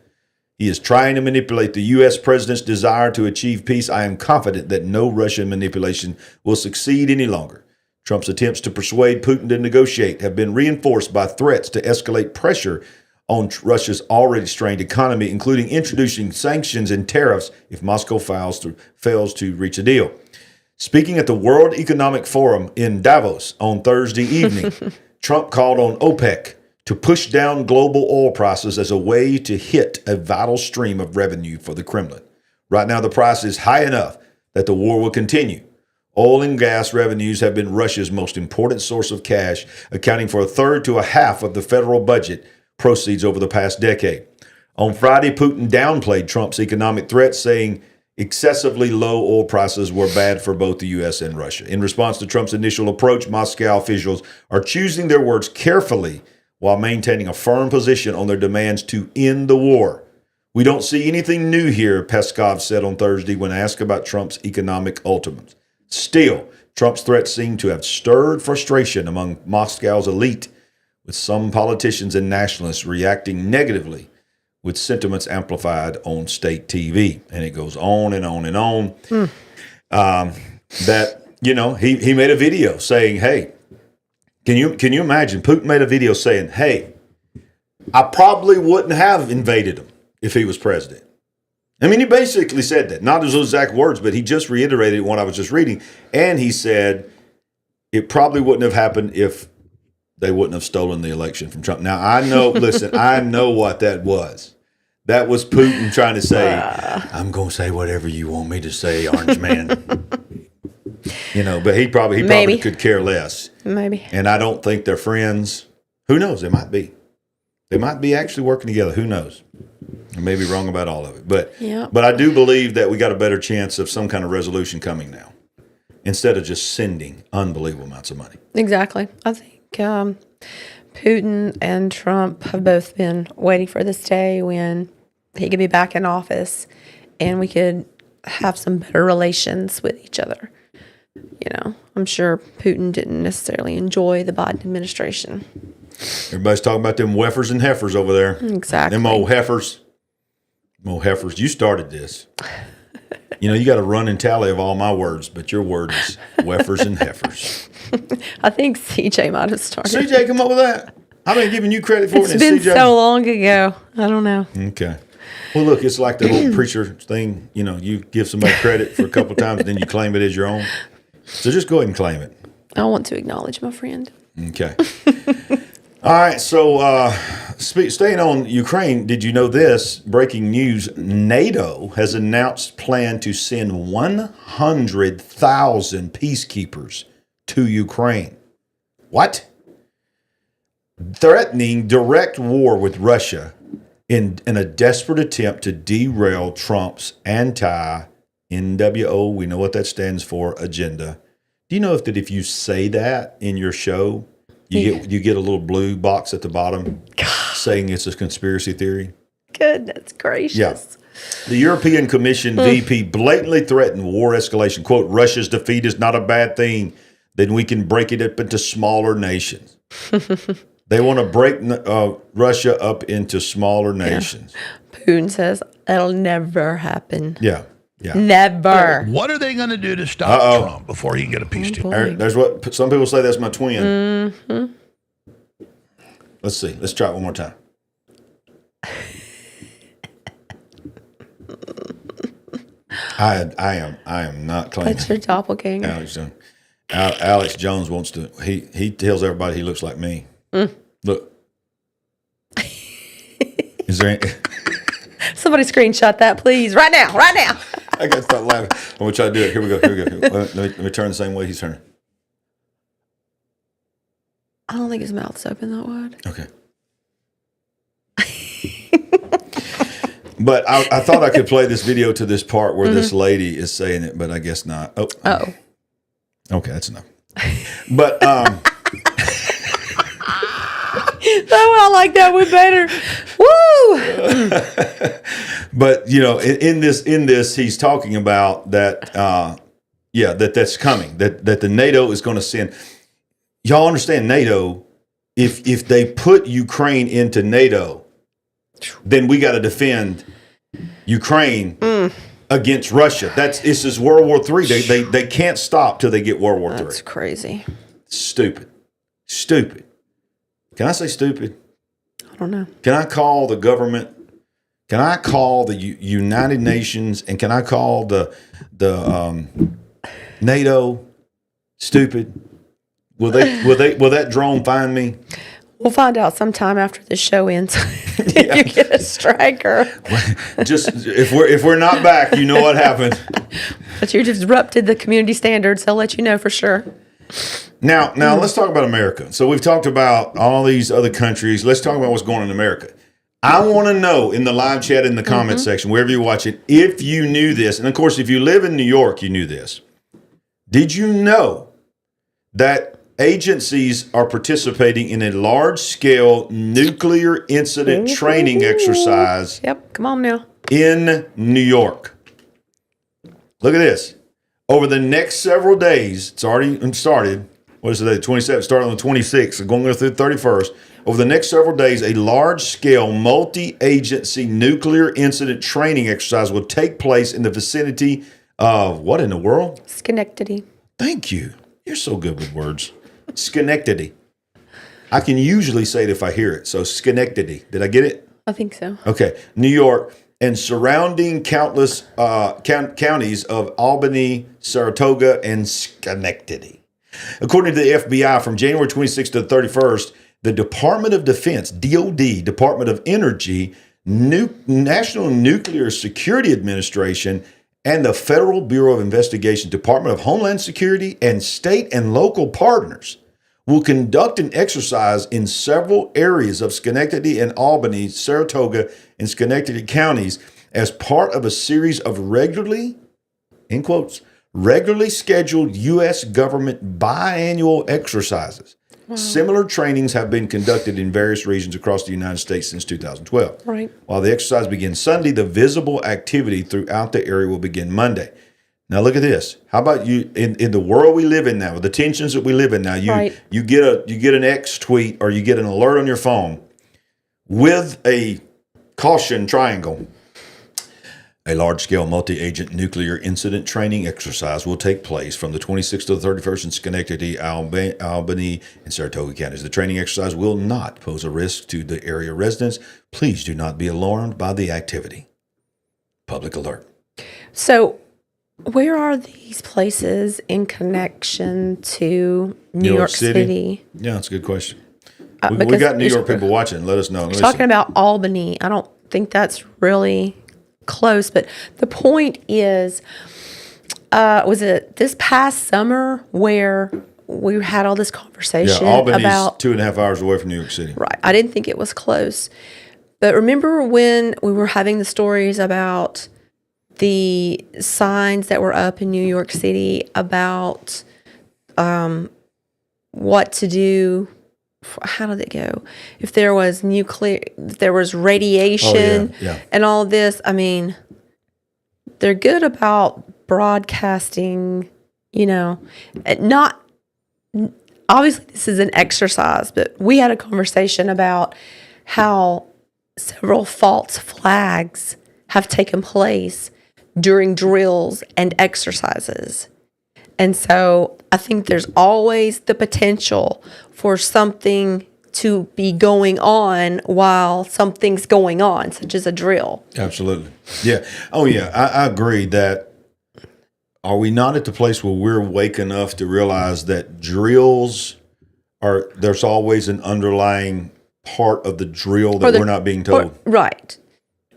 He is trying to manipulate the U.S. president's desire to achieve peace. I am confident that no Russian manipulation will succeed any longer. Trump's attempts to persuade Putin to negotiate have been reinforced by threats to escalate pressure on Russia's already strained economy, including introducing sanctions and tariffs if Moscow fails to reach a deal. Speaking at the World Economic Forum in Davos on Thursday evening, Trump called on OPEC to push down global oil prices as a way to hit a vital stream of revenue for the Kremlin. Right now, the price is high enough that the war will continue. Oil and gas revenues have been Russia's most important source of cash, accounting for a third to a half of the federal budget proceeds over the past decade. On Friday, Putin downplayed Trump's economic threats, saying excessively low oil prices were bad for both the U.S. and Russia. In response to Trump's initial approach, Moscow officials are choosing their words carefully while maintaining a firm position on their demands to end the war. We don't see anything new here, Peskov said on Thursday when asked about Trump's economic ultimatums. Still, Trump's threats seem to have stirred frustration among Moscow's elite, with some politicians and nationalists reacting negatively with sentiments amplified on state TV. And it goes on and on and on. He made a video saying, hey, can you imagine? Putin made a video saying, hey, I probably wouldn't have invaded him if he was president. I mean, he basically said that. Not those exact words, but he just reiterated what I was just reading. And he said it probably wouldn't have happened if they wouldn't have stolen the election from Trump. Now, I know, listen, I know what that was. That was Putin trying to say, I'm going to say whatever you want me to say, Orange Man. But he probably could care less. Maybe. And I don't think they're friends. Who knows? They might be. They might be actually working together. Who knows? I may be wrong about all of it. But I do believe that we got a better chance of some kind of resolution coming now, instead of just sending unbelievable amounts of money. Exactly. I think Putin and Trump have both been waiting for this day when he could be back in office and we could have some better relations with each other. I'm sure Putin didn't necessarily enjoy the Biden administration. Everybody's talking about them weffers and heifers over there. Exactly. Them old heifers. You started this. You got a running tally of all my words, but your word is weffers and heifers. I think CJ might have started. CJ come up with that. I've been giving you credit for it. It's been CJ. so long ago. I don't know. Okay. Well, look, it's like the whole preacher thing. You give somebody credit for a couple of times, and then you claim it as your own. So just go ahead and claim it. I want to acknowledge my friend. Okay. All right. So staying on Ukraine, did you know this? Breaking news. NATO has announced plan to send 100,000 peacekeepers to Ukraine. What? Threatening direct war with Russia in a desperate attempt to derail Trump's anti-NWO, we know what that stands for, agenda. Do you know that if you say that in your show, you get a little blue box at the bottom saying it's a conspiracy theory? Goodness gracious. Yeah. The European Commission VP blatantly threatened war escalation. Quote, Russia's defeat is not a bad thing. Then we can break it up into smaller nations. They want to break Russia up into smaller nations. Yeah. Putin says that'll never happen. Yeah. Never. What are they going to do to stop Trump before he can get a peace deal? There's what some people say. That's my twin. Mm-hmm. Let's see. Let's try it one more time. I am not claiming. That's your doppelganger. Alex Jones wants to. He tells everybody he looks like me. Look. Is there any, somebody screenshot that, please, right now. I got to stop laughing. I'm gonna try to do it. Here we go. Let me turn the same way he's turning. I don't think his mouth's open that wide. Okay. But I thought I could play this video to this part where this lady is saying it, but I guess not. Oh. Okay, that's enough. But I like that one better. Woo! But in this, he's talking about that. That's coming. That the NATO is going to send. Y'all understand NATO? If they put Ukraine into NATO, then we got to defend Ukraine against Russia. This is World War III. They can't stop till they get World War III. That's crazy. Stupid. Can I say stupid? I don't know. Can I call the government? Can I call the United Nations? And can I call the NATO stupid? Will that drone find me? We'll find out sometime after the show ends. If you get a striker. Just if we're not back, you know what happened. But you disrupted the community standards. They'll let you know for sure. Now let's talk about America. So we've talked about all these other countries. Let's talk about what's going on in America. I want to know in the live chat, in the comment section, wherever you watch it, if you knew this. And of course, if you live in New York, you knew this. Did you know that agencies are participating in a large-scale nuclear incident training exercise? Yep, come on now. In New York. Look at this. Over the next several days, it's already started. What is today? 27th, started on the 26th, going through the 31st. Over the next several days, a large-scale multi-agency nuclear incident training exercise will take place in the vicinity of what in the world? Schenectady. Thank you. You're so good with words. Schenectady. I can usually say it if I hear it. So Schenectady. Did I get it? I think so. Okay. New York and surrounding countless counties of Albany, Saratoga, and Schenectady. According to the FBI, from January 26th to the 31st, the Department of Defense, DOD, Department of Energy, National Nuclear Security Administration, and the Federal Bureau of Investigation, Department of Homeland Security, and state and local partners will conduct an exercise in several areas of Schenectady and Albany, Saratoga, and Schenectady counties as part of a series of regularly, in quotes, regularly scheduled U.S. government biannual exercises. Wow. Similar trainings have been conducted in various regions across the United States since 2012. Right. While the exercise begins Sunday, the visible activity throughout the area will begin Monday. Now look at this. How about you in the world we live in now, with the tensions that we live in now, you get an X tweet or you get an alert on your phone with a caution triangle. A large-scale multi-agent nuclear incident training exercise will take place from the 26th to the 31st in Schenectady, Albany, and Saratoga counties. The training exercise will not pose a risk to the area residents. Please do not be alarmed by the activity. Public alert. So, where are these places in connection to New York City? Yeah, that's a good question. We got New York people watching. Let us know. Talking about Albany, I don't think that's really close, but the point is, was it this past summer where we had all this conversation Albany's about 2.5 hours away from New York City. Right. I didn't think it was close. But remember when we were having the stories about the signs that were up in New York City about what to do? How did it go? If there was radiation and all this, I mean, they're good about broadcasting, not, obviously this is an exercise, but we had a conversation about how several false flags have taken place during drills and exercises. And so I think there's always the potential for something to be going on while something's going on, such as a drill. Absolutely. Yeah. Oh, yeah. I agree that are we not at the place where we're awake enough to realize that drills there's always an underlying part of the drill that we're not being told. Right.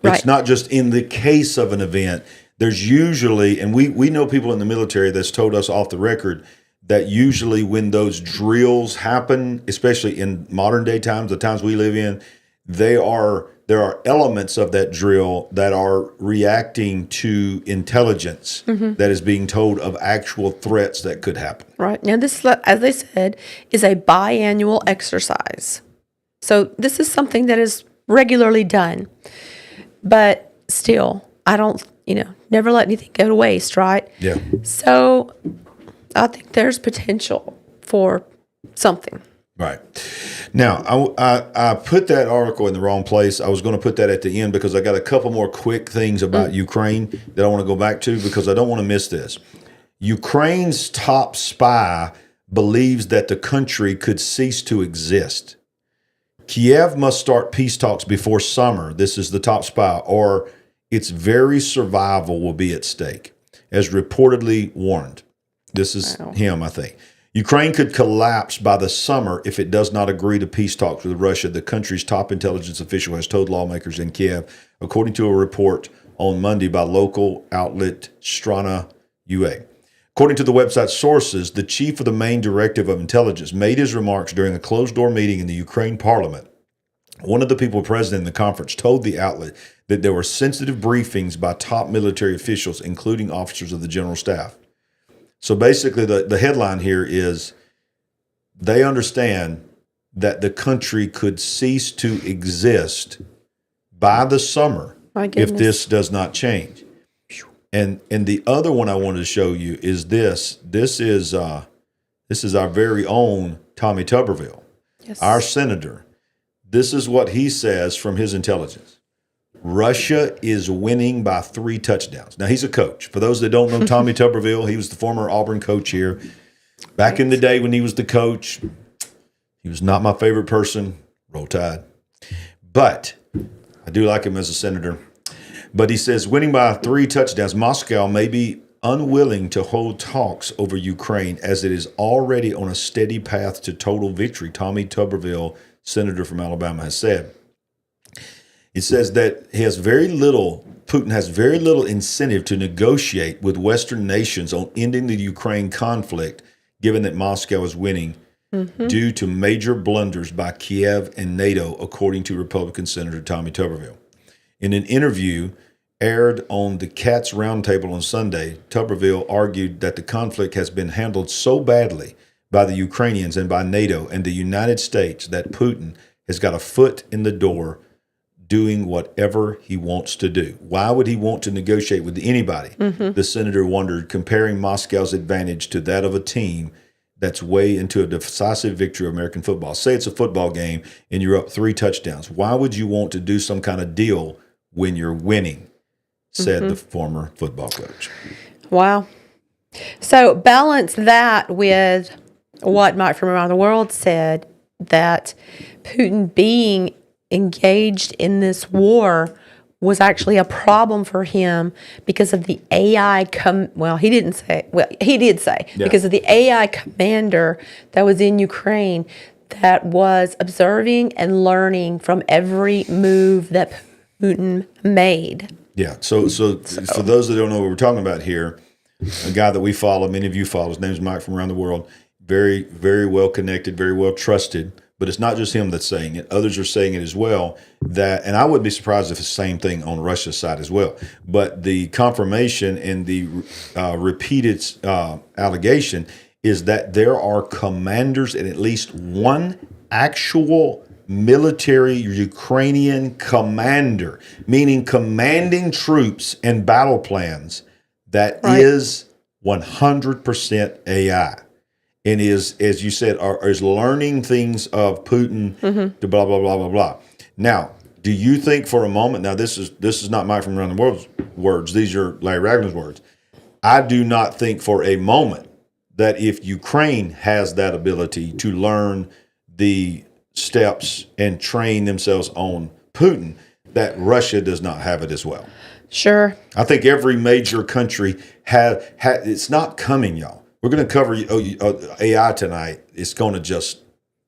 It's not just in the case of an event. There's usually, and we know people in the military that's told us off the record that usually when those drills happen, especially in modern day times, the times we live in, there are elements of that drill that are reacting to intelligence that is being told of actual threats that could happen. Right. Now this, as they said, is a biannual exercise. So this is something that is regularly done. But still, I don't, never let anything go to waste, right? Yeah. So I think there's potential for something. Right. Now, I put that article in the wrong place. I was going to put that at the end because I got a couple more quick things about Ukraine that I want to go back to because I don't want to miss this. Ukraine's top spy believes that the country could cease to exist. Kiev must start peace talks before summer. This is the top spy, or its very survival will be at stake, as reportedly warned. This is him, I think. Ukraine could collapse by the summer if it does not agree to peace talks with Russia, the country's top intelligence official has told lawmakers in Kiev, according to a report on Monday by local outlet Strana UA. According to the website's sources, the chief of the main directive of intelligence made his remarks during a closed-door meeting in the Ukraine parliament. One of the people present in the conference told the outlet that there were sensitive briefings by top military officials, including officers of the general staff. So basically, the headline here is they understand that the country could cease to exist by the summer if this does not change. And the other one I wanted to show you is this. This is our very own Tommy Tuberville, our senator. This is what he says from his intelligence. Russia is winning by 3 touchdowns. Now, he's a coach. For those that don't know Tommy Tuberville, he was the former Auburn coach here. Back in the day when he was the coach, he was not my favorite person. Roll Tide. But I do like him as a senator. But he says winning by 3 touchdowns. Moscow may be unwilling to hold talks over Ukraine as it is already on a steady path to total victory, Tommy Tuberville, senator from Alabama, has said. It says that Putin has very little incentive to negotiate with Western nations on ending the Ukraine conflict, given that Moscow is winning due to major blunders by Kiev and NATO, according to Republican Senator Tommy Tuberville. In an interview aired on the Cats Roundtable on Sunday, Tuberville argued that the conflict has been handled so badly by the Ukrainians and by NATO and the United States that Putin has got a foot in the door doing whatever he wants to do. Why would he want to negotiate with anybody? The senator wondered, comparing Moscow's advantage to that of a team that's way into a decisive victory of American football. Say it's a football game and you're up 3 touchdowns. Why would you want to do some kind of deal when you're winning? Said the former football coach. Wow. So balance that with what Mike from around the world said, that Putin being engaged in this war was actually a problem for him because of the AI he did say because of the AI commander that was in Ukraine that was observing and learning from every move that Putin made. Yeah. So for those that don't know what we're talking about here, a guy that we follow, many of you follow, his name's Mike from around the world, very, very well connected, very well trusted. But it's not just him that's saying it. Others are saying it as well. And I wouldn't be surprised if it's the same thing on Russia's side as well. But the confirmation and the repeated allegation is that there are commanders and at least one actual military Ukrainian commander, meaning commanding troops and battle plans, that is 100% AI. And is, as you said, is learning things of Putin to blah, blah, blah, blah, blah. Now, do you think for a moment, now this is not Mike from around the world's words, these are Larry Ragland's words. I do not think for a moment that if Ukraine has that ability to learn the steps and train themselves on Putin, that Russia does not have it as well. Sure. I think every major country it's not coming, y'all. We're going to cover AI tonight. It's going to just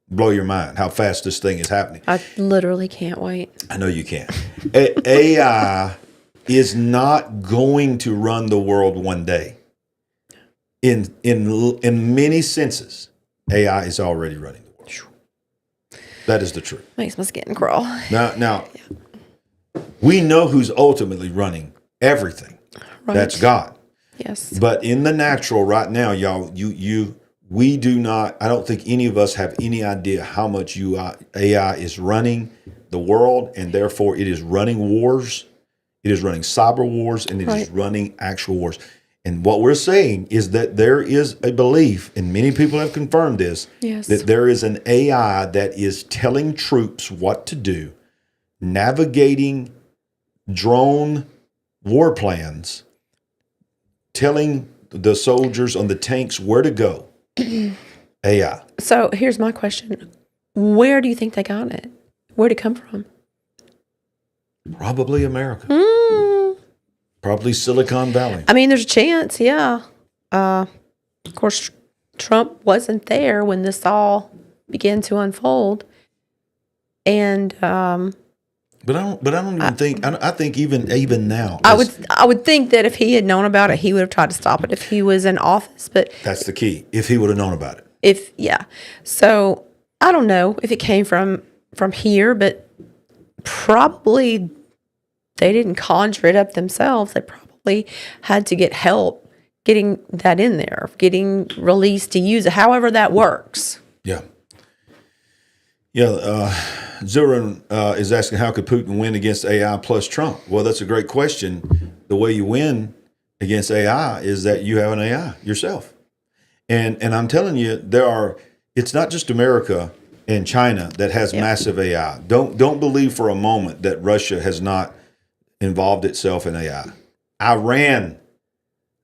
blow your mind how fast this thing is happening. I literally can't wait. I know you can't. AI is not going to run the world one day. In many senses, AI is already running the world. That is the truth. Makes my skin crawl. Now, we know who's ultimately running everything. Right. That's God. Yes. But in the natural right now, y'all, we do not, I don't think any of us have any idea how much AI is running the world, and therefore it is running wars. It is running cyber wars, and it is running actual wars. And what we're saying is that there is a belief, and many people have confirmed this, that there is an AI that is telling troops what to do, navigating drone war plans, telling the soldiers on the tanks where to go. AI. So here's my question. Where do you think they got it? Where'd it come from? Probably America. Probably Silicon Valley. I mean, there's a chance, yeah. Of course, Trump wasn't there when this all began to unfold. And But I don't even think. I think even now, I would think that if he had known about it, he would have tried to stop it if he was in office. But that's the key. If he would have known about it. So I don't know if it came from here, but probably they didn't conjure it up themselves. They probably had to get help getting that in there, getting released to use it, however that works. Yeah. Zurin is asking, how could Putin win against AI plus Trump? Well, that's a great question. The way you win against AI is that you have an AI yourself. And I'm telling you, it's not just America and China that has massive AI. Don't believe for a moment that Russia has not involved itself in AI. Iran,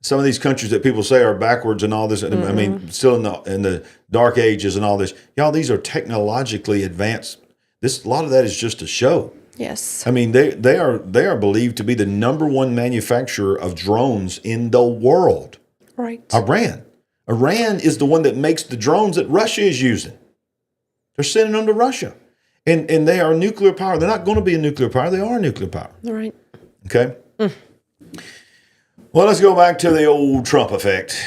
some of these countries that people say are backwards and all this, I mean, still in the dark ages and all this. Y'all, these are technologically advanced. A lot of that is just a show. Yes. I mean, they are believed to be the number one manufacturer of drones in the world. Right. Iran is the one that makes the drones that Russia is using. They're sending them to Russia. And they are nuclear power. They're not going to be a nuclear power. They are nuclear power. Right. Okay? Well, let's go back to the old Trump effect.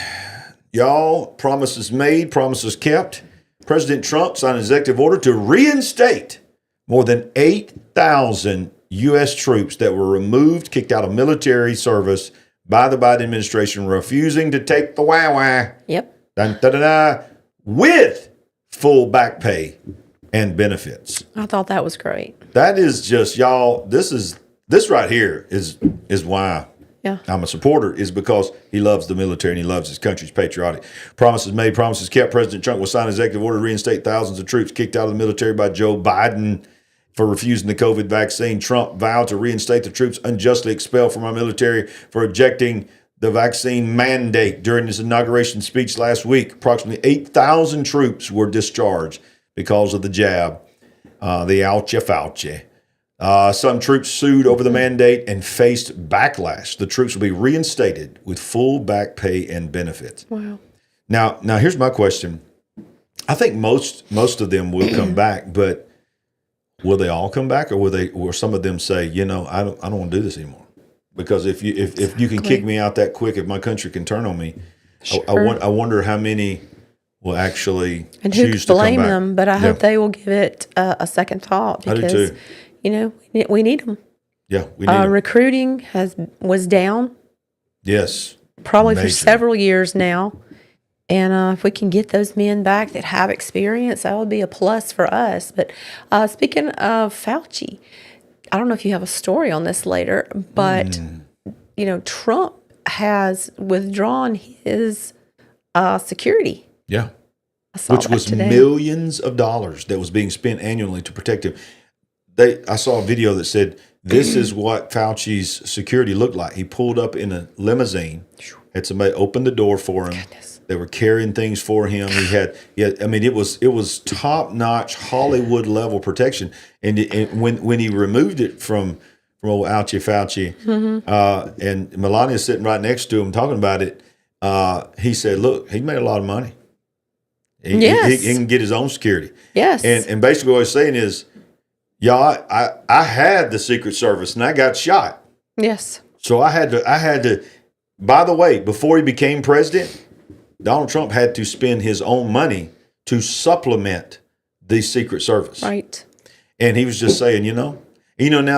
Y'all, promises made, promises kept. President Trump signed an executive order to reinstate more than 8,000 U.S. troops that were removed, kicked out of military service by the Biden administration, refusing to take the wah-wah. Yep. Dun, dun, dun, dun, with full back pay and benefits. I thought that was great. That is just, y'all, this right here is why I'm a supporter, is because he loves the military and he loves his country. He's patriotic. Promises made, promises kept. President Trump will sign an executive order to reinstate thousands of troops kicked out of the military by Joe Biden for refusing the COVID vaccine. Trump vowed to reinstate the troops unjustly expelled from our military for rejecting the vaccine mandate. During his inauguration speech last week, approximately 8,000 troops were discharged because of the jab, the Fauci. Some troops sued over the mandate and faced backlash. The troops will be reinstated with full back pay and benefits. Wow. Now here's my question. I think most of them will come back, but will they all come back, or will some of them say, I don't want to do this anymore? Because if you can kick me out that quick, if my country can turn on me, sure. I wonder how many will actually and choose to come back. And who could blame them? But I hope they will give it a second thought, because I do too. We need them. Yeah, we need them. Recruiting was down. Yes, probably for several years now. And if we can get those men back that have experience, that would be a plus for us. But speaking of Fauci, I don't know if you have a story on this later, but Trump has withdrawn his security. Yeah, which was millions of dollars that was being spent annually to protect him. I saw a video that said this is what Fauci's security looked like. He pulled up in a limousine, had somebody open the door for him. Goodness. They were carrying things for him. It was top notch Hollywood level protection. And when he removed it from old Fauci, and Melania's sitting right next to him talking about it, he said, "Look, he made a lot of money. He can get his own security." Yes. And basically what he's saying is, I had the Secret Service and I got shot. Yes. So I had to. By the way, before he became president, Donald Trump had to spend his own money to supplement the Secret Service. Right. And he was just saying, now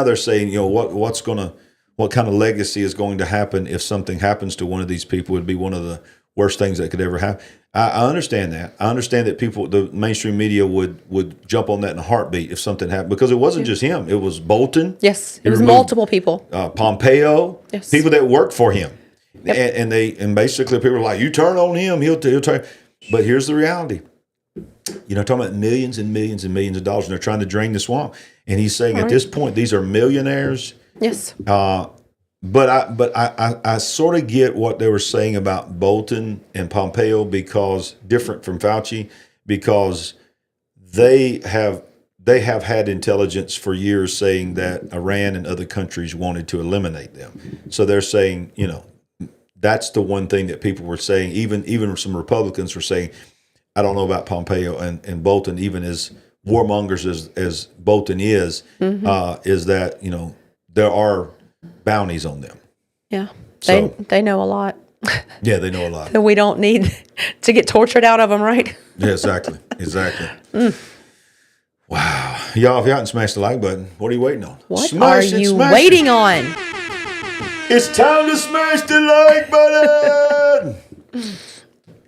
they're saying, what kind of legacy is going to happen if something happens to one of these people? Would be one of the worst things that could ever happen. I understand that. I understand that the mainstream media would jump on that in a heartbeat if something happened, because it wasn't just him. It was Bolton. Yes, it was multiple people. Pompeo. Yes. People that worked for him. Yep. And basically people were like, you turn on him, he'll turn. But here's the reality. Talking about millions and millions and millions of dollars, and they're trying to drain the swamp. And he's saying at this point, these are millionaires. Yes. But I sort of get what they were saying about Bolton and Pompeo, because different from Fauci, because they have had intelligence for years saying that Iran and other countries wanted to eliminate them. So they're saying, that's the one thing that people were saying. Even some Republicans were saying, I don't know about Pompeo and Bolton, even as warmongers as Bolton is that, there are bounties on them. Yeah. So, they know a lot. Yeah, they know a lot. That we don't need to get tortured out of them, right? Yeah, exactly. Wow. Y'all, if you haven't smashed the like button, what are you waiting on? What are you waiting on? It's time to smash the like button.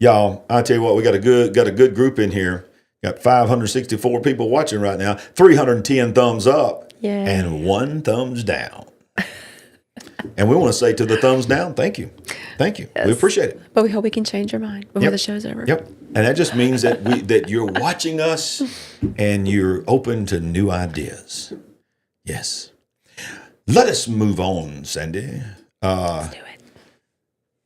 Y'all, I tell you what, we got a good group in here. Got 564 people watching right now, 310 thumbs up, and 1 thumbs down. And we want to say to the thumbs down, thank you. Yes. We appreciate it. But we hope we can change your mind before the show's over. Yep. And that just means that you're watching us and you're open to new ideas. Yes. Let us move on, Sandy. Let's do it.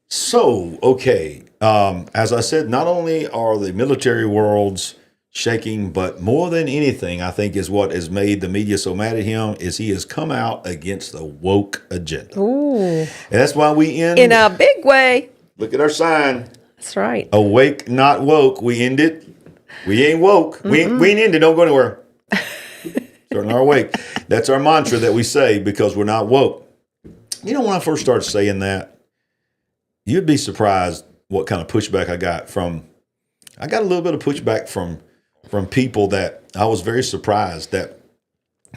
So, okay. As I said, not only are the military worlds shaking, but more than anything, I think is what has made the media so mad at him is he has come out against the woke agenda. Ooh. And that's why we end In a big way. Look at our sign. That's right. Awake, not woke. We end it. We ain't woke. We ain't ended. Don't go anywhere. Starting our wake. That's our mantra that we say because we're not woke. You know, when I first started saying that, you'd be surprised what kind of pushback I got from. I got a little bit of pushback from people that I was very surprised that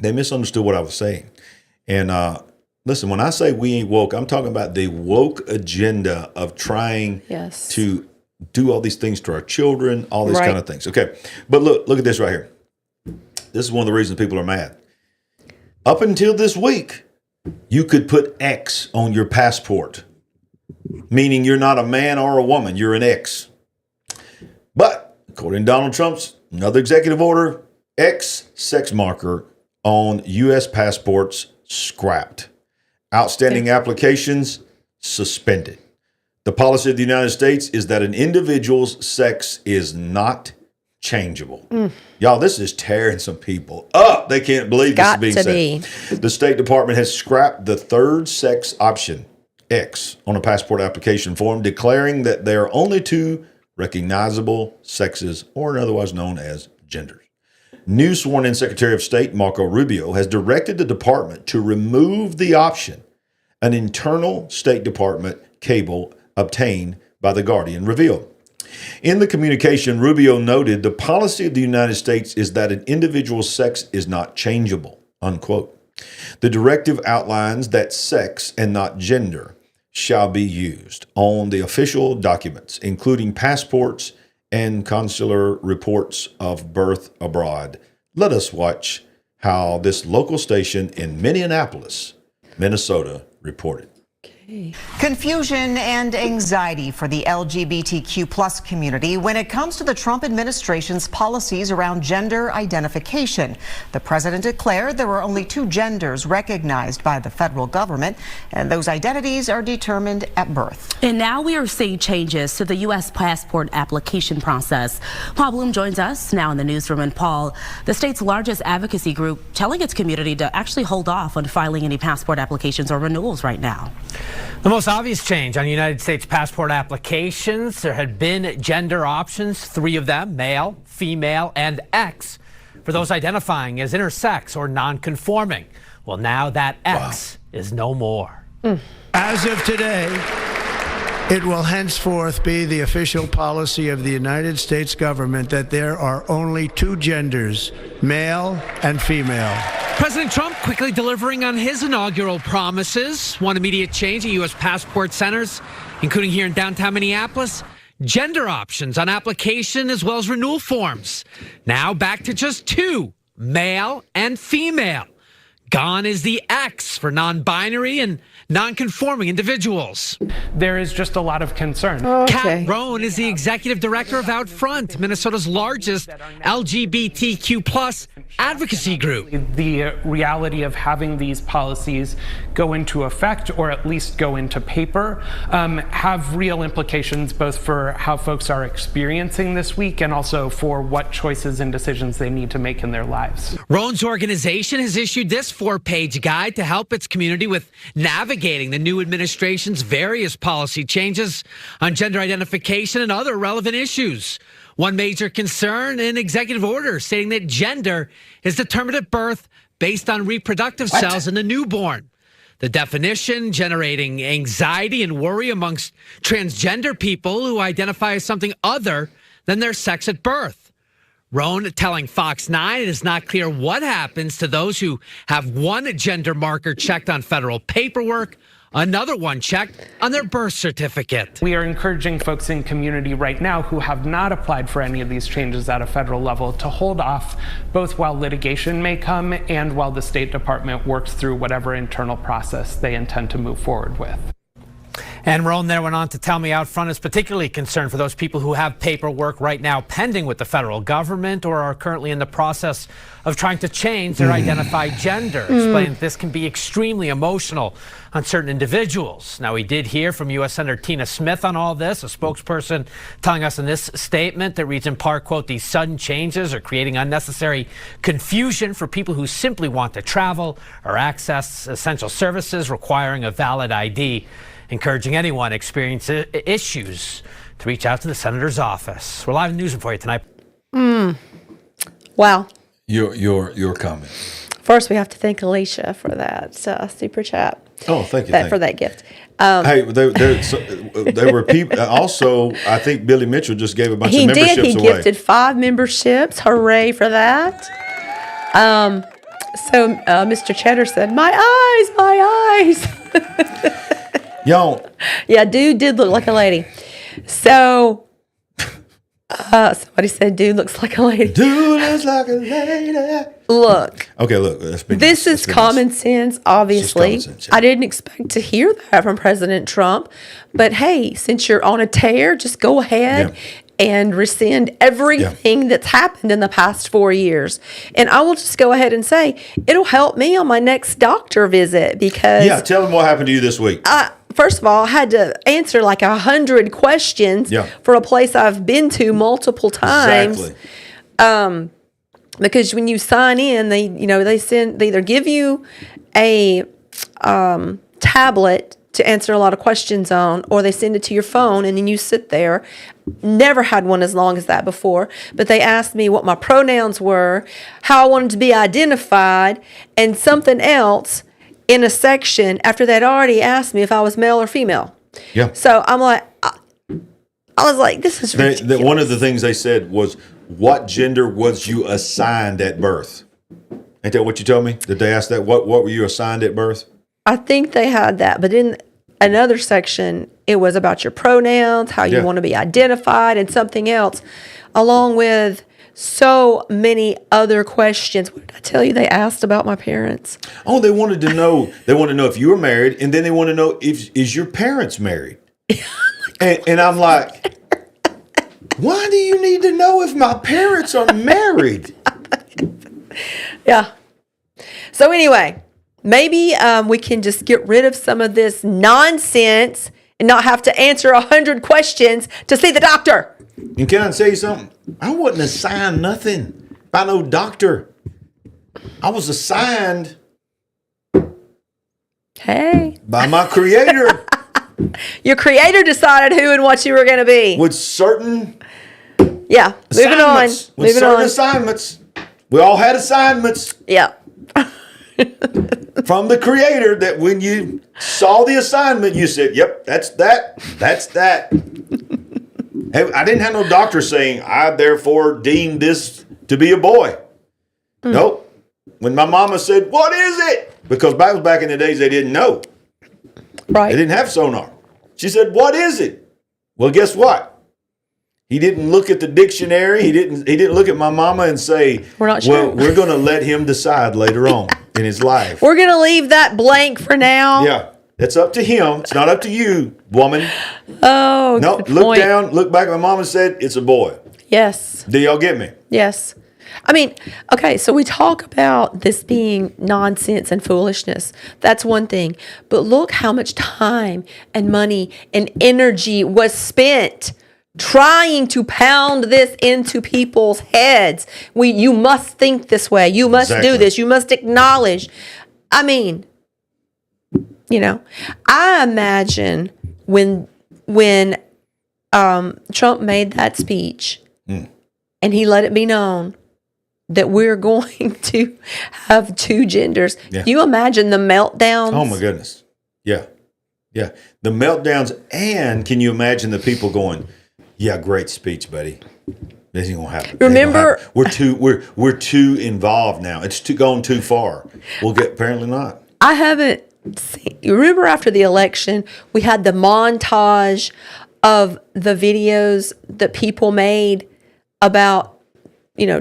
they misunderstood what I was saying. And listen, when I say we ain't woke, I'm talking about the woke agenda of trying to do all these things to our children, all these kind of things. Okay, but look at this right here. This is one of the reasons people are mad. Up until this week, you could put X on your passport, meaning you're not a man or a woman, you're an X. But according to Donald Trump's another executive order, X sex marker on U.S. passports scrapped. Outstanding applications suspended. The policy of the United States is that an individual's sex is not changeable. Y'all, this is tearing some people up. They can't believe this is being said. The State Department has scrapped the third sex option, X, on a passport application form, declaring that there are only two recognizable sexes, or otherwise known as genders. New sworn-in Secretary of State Marco Rubio has directed the department to remove the option, an internal State Department cable obtained by The Guardian revealed. In the communication, Rubio noted the policy of the United States is that an individual's sex is not changeable, unquote. The directive outlines that sex and not gender shall be used on the official documents, including passports and consular reports of birth abroad. Let us watch how this local station in Minneapolis, Minnesota, reported. Confusion and anxiety for the LGBTQ plus community when it comes to the Trump administration's policies around gender identification. The president declared there were only two genders recognized by the federal government, and those identities are determined at birth. And now we are seeing changes to the U.S. passport application process. Paul Bloom joins us now in the newsroom. And Paul, the state's largest advocacy group telling its community to actually hold off on filing any passport applications or renewals right now. The most obvious change on United States passport applications, there had been gender options, 3 of them, male, female, and X, for those identifying as intersex or non-conforming. Well, now that X is no more. As of today, it will henceforth be the official policy of the United States government that there are only 2 genders, male and female. President Trump quickly delivering on his inaugural promises. One immediate change at U.S. passport centers, including here in downtown Minneapolis. Gender options on application as well as renewal forms. Now back to just 2, male and female. Gone is the X for non-binary and non-conforming individuals. There is just a lot of concern. Kat Rohn is the executive director of Out Front, Minnesota's largest LGBTQ plus advocacy group. The reality of having these policies go into effect, or at least go into paper, have real implications both for how folks are experiencing this week and also for what choices and decisions they need to make in their lives. Rohn's organization has issued this 4-page guide to help its community with navigating the new administration's various policy changes on gender identification and other relevant issues. One major concern, an executive order stating that gender is determined at birth based on reproductive cells in the newborn. The definition generating anxiety and worry amongst transgender people who identify as something other than their sex at birth. Rohn telling Fox 9 it is not clear what happens to those who have one gender marker checked on federal paperwork, another one checked on their birth certificate. We are encouraging folks in community right now who have not applied for any of these changes at a federal level to hold off, both while litigation may come and while the State Department works through whatever internal process they intend to move forward with. And Roan there went on to tell me out front is particularly concerned for those people who have paperwork right now pending with the federal government or are currently in the process of trying to change their identified gender, explaining that this can be extremely emotional on certain individuals. Now, we did hear from U.S. Senator Tina Smith on all this, a spokesperson telling us in this statement that reads in part, quote, these sudden changes are creating unnecessary confusion for people who simply want to travel or access essential services requiring a valid ID, encouraging anyone experiencing issues to reach out to the senator's office. We're live in the newsroom for you tonight. Wow. Your comment. First, we have to thank Alicia for that super chat. Oh, thank you. For that gift. Hey, there were people. Also, I think Billy Mitchell just gave a bunch of memberships away. He gifted 5 memberships. Hooray for that. So Mr. Cheddar said, my eyes. Y'all. Yeah, dude did look like a lady. So somebody said, dude looks like a lady. Dude looks like a lady. Look. Okay, look. This is common sense, obviously. Common sense, yeah. I didn't expect to hear that from President Trump. But hey, since you're on a tear, just go ahead and rescind everything that's happened in the past 4 years. And I will just go ahead and say, it'll help me on my next doctor visit because... Yeah, tell them what happened to you this week. First of all, I had to answer like 100 questions for a place I've been to multiple times. Exactly. Because when you sign in, they either give you a tablet to answer a lot of questions on, or they send it to your phone and then you sit there. Never had one as long as that before, but they asked me what my pronouns were, how I wanted to be identified, and something else in a section after they'd already asked me if I was male or female. Yeah. So I'm like, I was like, this is ridiculous. One of the things they said was, what gender was you assigned at birth? Ain't that what you told me? Did they ask that? What were you assigned at birth? I think they had that, but in another section, it was about your pronouns, how you want to be identified, and something else, along with so many other questions. What did I tell you they asked about my parents? Oh, they wanted to know. They want to know if you were married, and then they want to know is your parents married? and I'm like, why do you need to know if my parents are married? Yeah. So anyway, maybe we can just get rid of some of this nonsense and not have to answer 100 questions to see the doctor. And can I tell you something? I wasn't assigned nothing by no doctor. I was assigned by my creator. Your creator decided who and what you were going to be. With certain assignments. We all had assignments. Yeah. From the creator, that when you saw the assignment, you said, yep, that's that. I didn't have no doctor saying, I therefore deem this to be a boy. Nope. When my mama said, what is it? Because back in the days, they didn't know. Right. They didn't have sonar. She said, what is it? Well, guess what? He didn't look at the dictionary. He didn't look at my mama and say, we're not sure. Well, we're going to let him decide later on in his life. We're going to leave that blank for now. Yeah. It's up to him. It's not up to you, woman. Oh, no. Good Look point. down. Look back. My mama said it's a boy. Yes. Do y'all get me? Yes. I mean, okay, so we talk about this being nonsense and foolishness. That's one thing. But look how much time and money and energy was spent trying to pound this into people's heads. You must think this way. You must do this. You must acknowledge. I mean, I imagine when Trump made that speech and he let it be known that we're going to have 2 genders. Yeah. Can you imagine the meltdowns? Oh, my goodness. Yeah. Yeah. The meltdowns. And can you imagine the people going, yeah, great speech, buddy. This ain't going to happen. Remember, we're too involved now. It's gone too far. Apparently not. I haven't seen. You remember after the election, we had the montage of the videos that people made about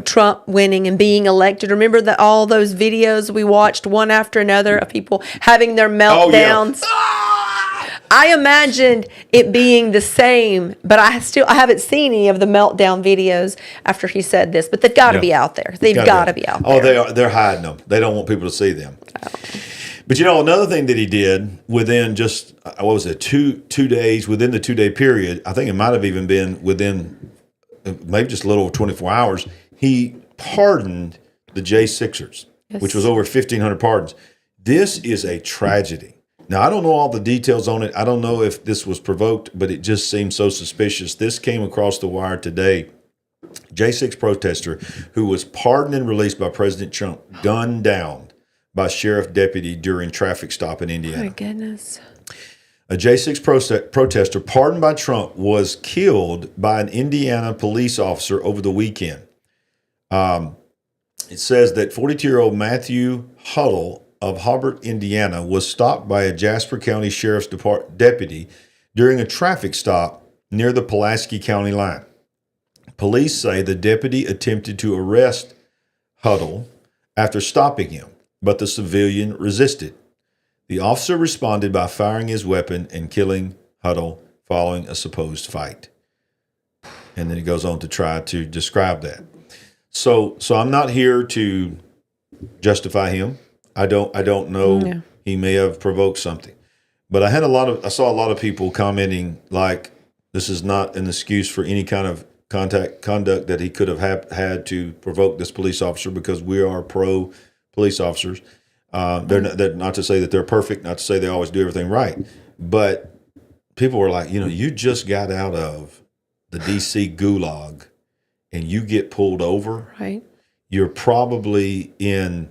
Trump winning and being elected. Remember all those videos we watched one after another of people having their meltdowns? Oh, yeah. I imagined it being the same, but I haven't seen any of the meltdown videos after he said this. But they've got to be out there. They've got to be out there. Oh, they are. They're hiding them. They don't want people to see them. Oh. But another thing that he did within just what was it, 2 days, within the 2-day period, I think it might have even been within maybe just a little over 24 hours, he pardoned the J6ers, which was over 1,500 pardons. This is a tragedy. Now, I don't know all the details on it. I don't know if this was provoked, but it just seems so suspicious. This came across the wire today. J6 protester who was pardoned and released by President Trump, gunned down by sheriff deputy during traffic stop in Indiana. Oh, my goodness. A J6 protester pardoned by Trump was killed by an Indiana police officer over the weekend. It says that 42-year-old Matthew Huddle of Hobart, Indiana, was stopped by a Jasper County Sheriff's deputy during a traffic stop near the Pulaski County line. Police say the deputy attempted to arrest Huddle after stopping him, but the civilian resisted. The officer responded by firing his weapon and killing Huddle following a supposed fight. And then he goes on to try to describe that. So I'm not here to justify him. I don't know. Yeah. He may have provoked something. But I saw a lot of people commenting like this is not an excuse for any kind of conduct that he could have had to provoke this police officer, because we are pro police officers. They're not to say that they're perfect, not to say they always do everything right, but people were like, you just got out of the DC gulag and you get pulled over. Right. You're probably in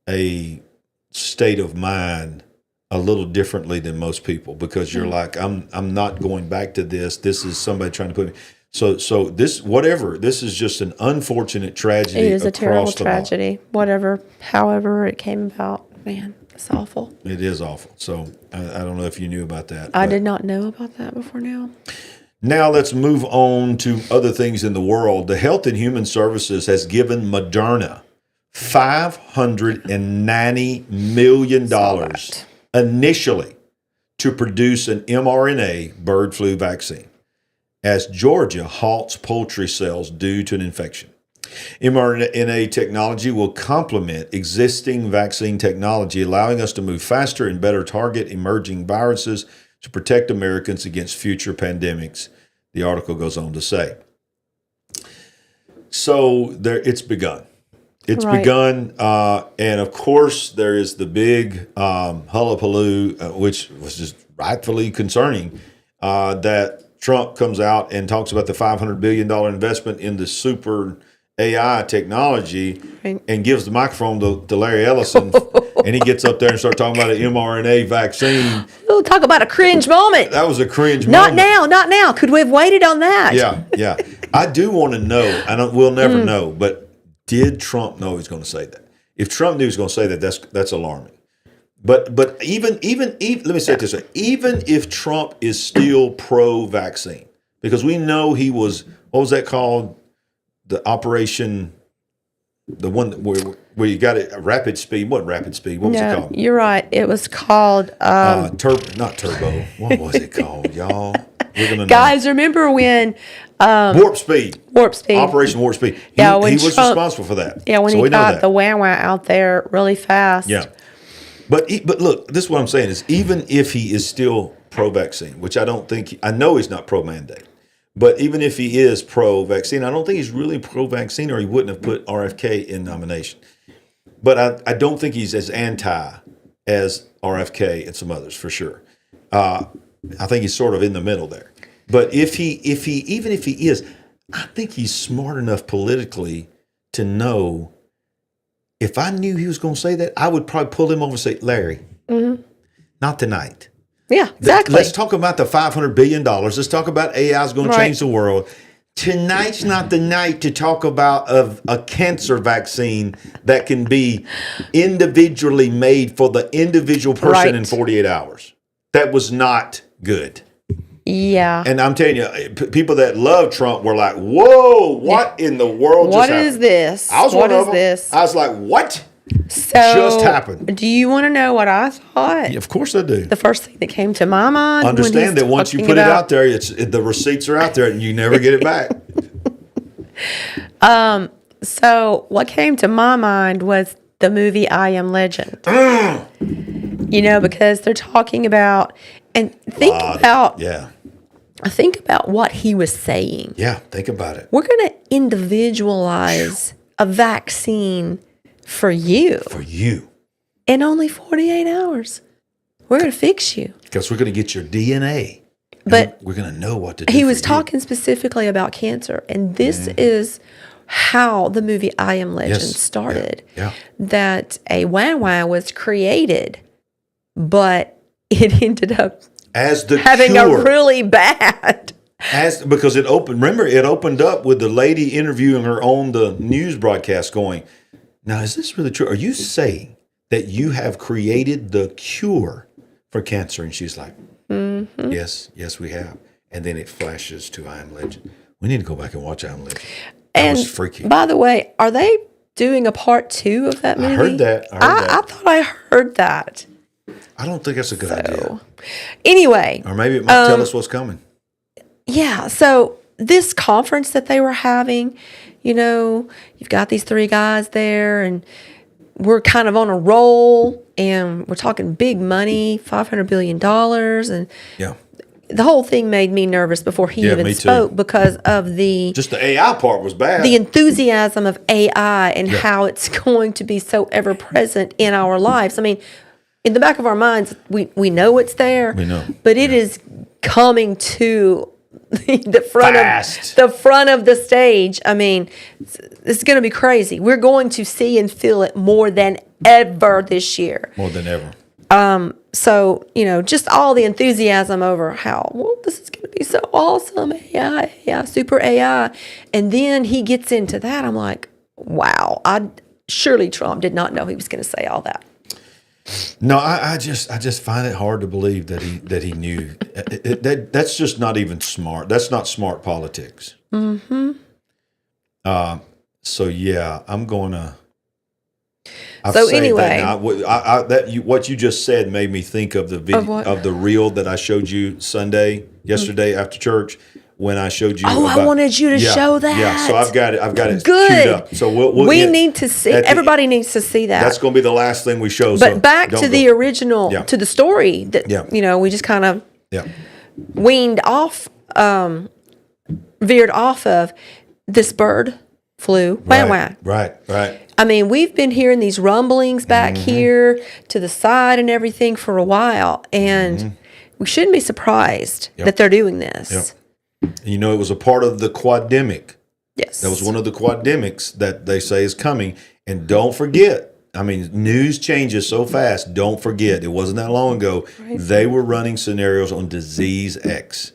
a state of mind a little differently than most people, because you're like, I'm not going back to this. This is somebody trying to put me. So this is just an unfortunate tragedy. It is a terrible tragedy. However it came about, man, it's awful. It is awful. So I don't know if you knew about that. I did not know about that before now. Now let's move on to other things in the world. The Health and Human Services has given Moderna $590 million initially to produce an mRNA bird flu vaccine, as Georgia halts poultry sales due to an infection. mRNA technology will complement existing vaccine technology, allowing us to move faster and better target emerging viruses to protect Americans against future pandemics, the article goes on to say. So it's begun. It's begun, and of course there is the big hullabaloo, which was just rightfully concerning, that Trump comes out and talks about the $500 billion investment in the super AI technology and gives the microphone to Larry Ellison, and he gets up there and starts talking about an mRNA vaccine. Oh, talk about a cringe moment. That was a cringe moment. Not now. Could we have waited on that? Yeah. I do want to know, we'll never know, but did Trump know he was going to say that? If Trump knew he was going to say that, that's alarming. But even let me say it this way, even if Trump is still pro-vaccine, because we know he was, what was that called? The operation, the one where you got it, rapid speed. What rapid speed? What was it called? You're right. It was called not turbo. What was it called, y'all? We're gonna guys, remember when Warp speed. Operation Warp Speed. He was responsible for that. Yeah, when he got the wow out there really fast. Yeah. But look, this is what I'm saying is, even if he is still pro-vaccine, which I know he's not pro-mandate, but even if he is pro-vaccine, I don't think he's really pro-vaccine, or he wouldn't have put RFK in nomination. But I don't think he's as anti as RFK and some others, for sure. I think he's sort of in the middle there. But even if he is, I think he's smart enough politically to know, if I knew he was going to say that, I would probably pull him over and say, Larry, not tonight. Yeah, exactly. Let's talk about the $500 billion. Let's talk about AI is going to change the world. Tonight's not the night to talk about a cancer vaccine that can be individually made for the individual person in 48 hours. That was not good. Yeah. And I'm telling you, people that love Trump were like, whoa, what in the world just happened? What is this? I was one of them. I was like, what? So, Just happened. Do you want to know what I thought? Of course I do. The first thing that came to my mind. Understand that once you put it out there, the receipts are out there and you never get it back. So what came to my mind was the movie I Am Legend. Because they're talking about, and think about what he was saying. Yeah, think about it. We're going to individualize a vaccine for you. For you. In only 48 hours. We're going to fix you. Because we're going to get your DNA. But we're going to know what to do. He was talking specifically about cancer. And this is how the movie I Am Legend started. Yeah. That a WAN was created, but it ended up as the having cure. a really bad. Because it opened up with the lady interviewing her on the news broadcast going, now, is this really true? Are you saying that you have created the cure for cancer? And she's like, yes, we have. And then it flashes to I Am Legend. We need to go back and watch I Am Legend. That was freaky. By the way, are they doing a part 2 of that movie? I heard that. I thought I heard that. I don't think that's a good idea. Anyway. Or maybe it might tell us what's coming. Yeah. So this conference that they were having, you've got these 3 guys there and we're kind of on a roll and we're talking big money, $500 billion. And the whole thing made me nervous before he even spoke because of just the AI part was bad. The enthusiasm of AI and how it's going to be so ever present in our lives. I mean, in the back of our minds, we know it's there. We know. But it is coming to the front of the stage. I mean, it's going to be crazy. We're going to see and feel it more than ever this year. More than ever. So, just all the enthusiasm over how, this is going to be so awesome. AI, super AI. And then he gets into that. I'm like, wow, surely Trump did not know he was going to say all that. No, I just find it hard to believe that he knew. That's just not even smart. That's not smart politics. Mm-hmm. So yeah, I'm gonna. Anyway, what you just said made me think of the video of the reel that I showed you yesterday after church. When I showed you, I wanted you to show that. Yeah, so I've got it Good. queued up. So we need to see. Everybody needs to see that. That's going to be the last thing we show. But back to the original, to the story that we just kind of weaned off, veered off of this bird flu. Right. I mean, we've been hearing these rumblings back here to the side and everything for a while, and we shouldn't be surprised that they're doing this. Yep. And it was a part of the quademic. Yes. That was one of the quademics that they say is coming. And don't forget, I mean, news changes so fast. Don't forget, it wasn't that long ago. Right. They were running scenarios on Disease X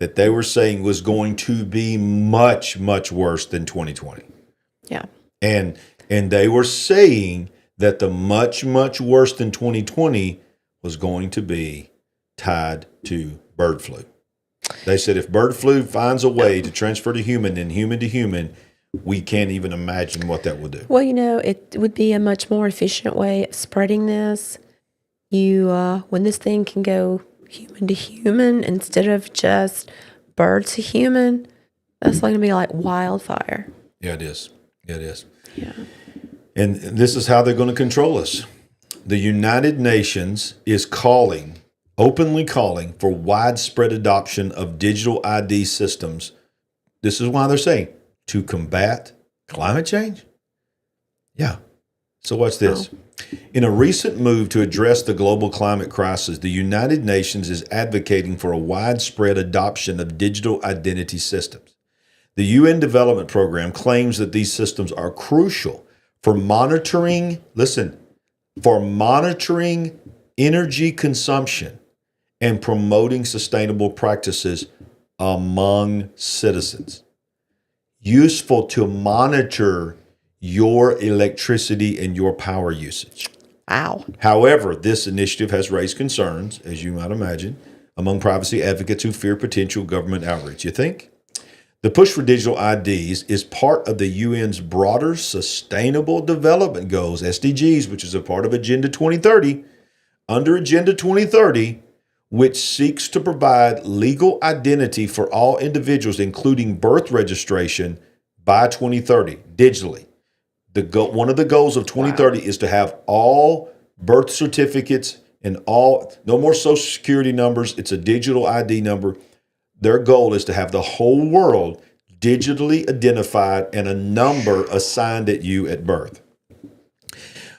that they were saying was going to be much, much worse than 2020. Yeah. And they were saying that the much, much worse than 2020 was going to be tied to bird flu. They said if bird flu finds a way to transfer to human and human to human, we can't even imagine what that will do. Well, it would be a much more efficient way of spreading this. When this thing can go human to human instead of just bird to human, that's going to be like wildfire. Yeah, it is. Yeah. And this is how they're going to control us. The United Nations is openly calling for widespread adoption of digital ID systems. This is why they're saying to combat climate change. Yeah. So watch this. In a recent move to address the global climate crisis, the United Nations is advocating for a widespread adoption of digital identity systems. The UN Development Program claims that these systems are crucial for monitoring energy consumption and promoting sustainable practices among citizens. Useful to monitor your electricity and your power usage. Wow. However, this initiative has raised concerns, as you might imagine, among privacy advocates who fear potential government outreach. You think? The push for digital IDs is part of the UN's broader Sustainable Development Goals, SDGs, which is a part of Agenda 2030. Under Agenda 2030, which seeks to provide legal identity for all individuals, including birth registration, by 2030, digitally. One of the goals of 2030 is to have all birth certificates and no more social security numbers. It's a digital ID number. Their goal is to have the whole world digitally identified and a number assigned at you at birth.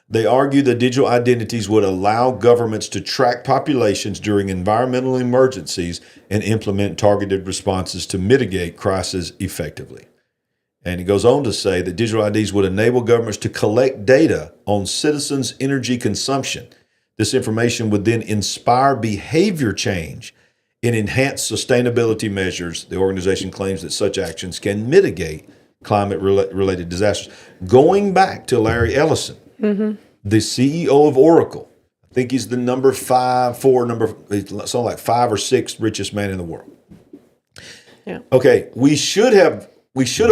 They argue that digital identities would allow governments to track populations during environmental emergencies and implement targeted responses to mitigate crises effectively. And he goes on to say that digital IDs would enable governments to collect data on citizens' energy consumption. This information would then inspire behavior change and enhance sustainability measures. The organization claims that such actions can mitigate climate-related disasters. Going back to Larry Ellison, the CEO of Oracle, I think he's the number 5 or 6 richest man in the world. Yeah. Okay, we should have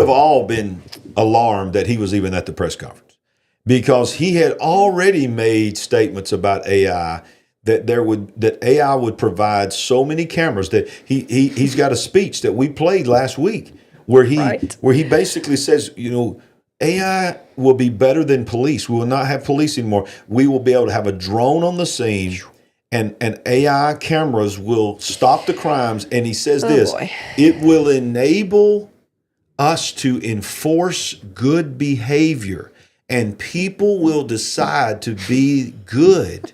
all been alarmed that he was even at the press conference, because he had already made statements about AI that AI would provide so many cameras that he's got a speech that we played last week where he basically says, AI will be better than police. We will not have police anymore. We will be able to have a drone on the scene, and AI cameras will stop the crimes. And he says it will enable us to enforce good behavior, and people will decide to be good.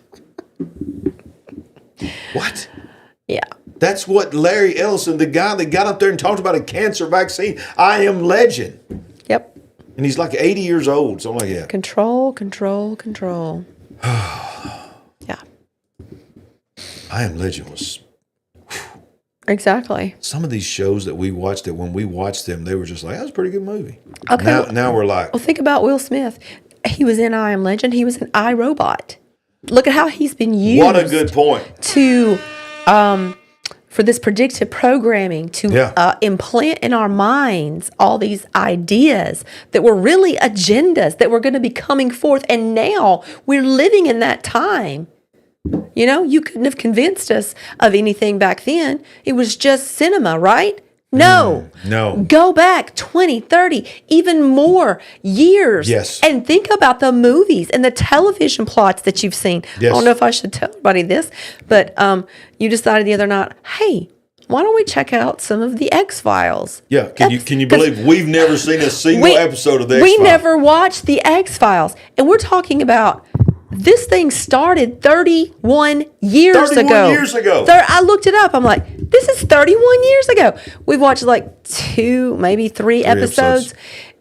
What? Yeah. That's what Larry Ellison, the guy that got up there and talked about a cancer vaccine, I am legend. Yep. And he's like 80 years old, something like that. Control. Yeah. I Am Legend was... Exactly. Some of these shows that we watched, that when we watched them, they were just like, that was a pretty good movie. Okay. Now we're like... Well, think about Will Smith. He was in I Am Legend. He was in iRobot. Look at how he's been used. What a good point. For this predictive programming to implant in our minds all these ideas that were really agendas that were going to be coming forth. And now we're living in that time. You couldn't have convinced us of anything back then. It was just cinema, right? No. No. Go back 20, 30, even more years. Yes. And think about the movies and the television plots that you've seen. Yes. I don't know if I should tell everybody this, but you decided the other night, hey, why don't we check out some of the X-Files? Yeah. Can you believe we've never seen a single episode of the X-Files? We never watched the X-Files. And we're talking about this thing started 31 years ago. 31 years ago. I looked it up. I'm like, this is 31 years ago. We've watched like 2, maybe 3 episodes.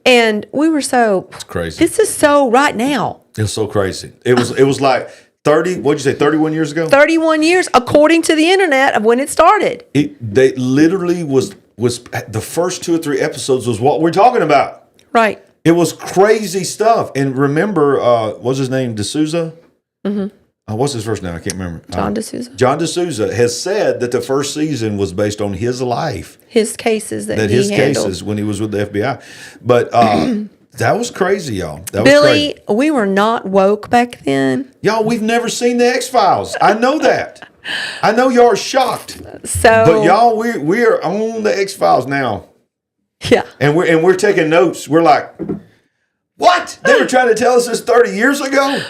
And we were so... It's crazy. This is so right now. It's so crazy. It was like 30, what'd you say, 31 years ago? 31 years, according to the internet, of when it started. They literally was the first 2 or 3 episodes was what we're talking about. Right. It was crazy stuff. And remember, what's his name? D'Souza? Mm-hmm. What's his first name? I can't remember. John D'Souza. John D'Souza has said that the first season was based on his life. His cases that he handled. Cases when he was with the FBI. But that was crazy, y'all. That was Billy, crazy. we were not woke back then. Y'all, we've never seen the X-Files. I know that. I know y'all are shocked. But y'all, we are on the X-Files now. Yeah. And we're taking notes. We're like, what? They were trying to tell us this 30 years ago?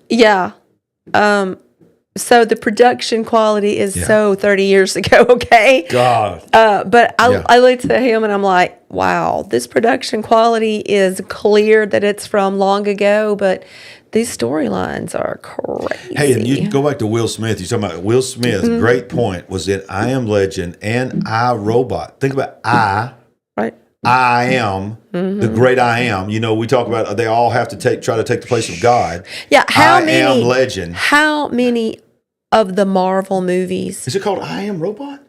Yeah. So the production quality is so 30 years ago, okay? God. But I looked at him and I'm like, wow, this production quality is clear that it's from long ago, but these storylines are crazy. Hey, and you go back to Will Smith. You're talking about Will Smith. Mm-hmm. Great point was in I Am Legend and iRobot. Think about Right. I am the great I am. We talk about they all have to try to take the place of God. Yeah, I Am Legend. How many of the Marvel movies? Is it called I Am Robot?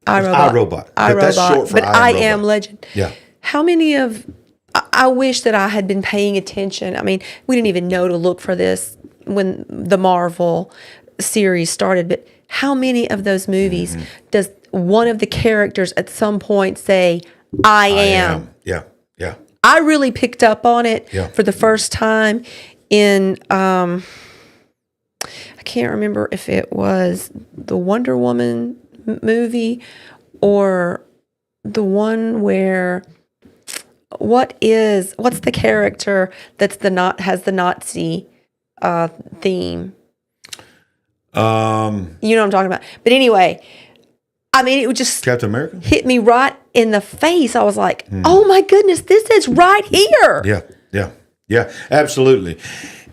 iRobot. That's short for but I Am Am Legend. Yeah. How many of? I wish that I had been paying attention. I mean, we didn't even know to look for this when the Marvel series started. But how many of those movies does one of the characters at some point say, I am. Yeah, yeah. I really picked up on it Yeah. for the first time in, I can't remember if it was the Wonder Woman movie or the one where, what's the character has the Nazi theme? You know what I'm talking about. But anyway, I mean, it would just Captain America hit me right in the face. I was like, "Oh my goodness, this is right here." Yeah, absolutely.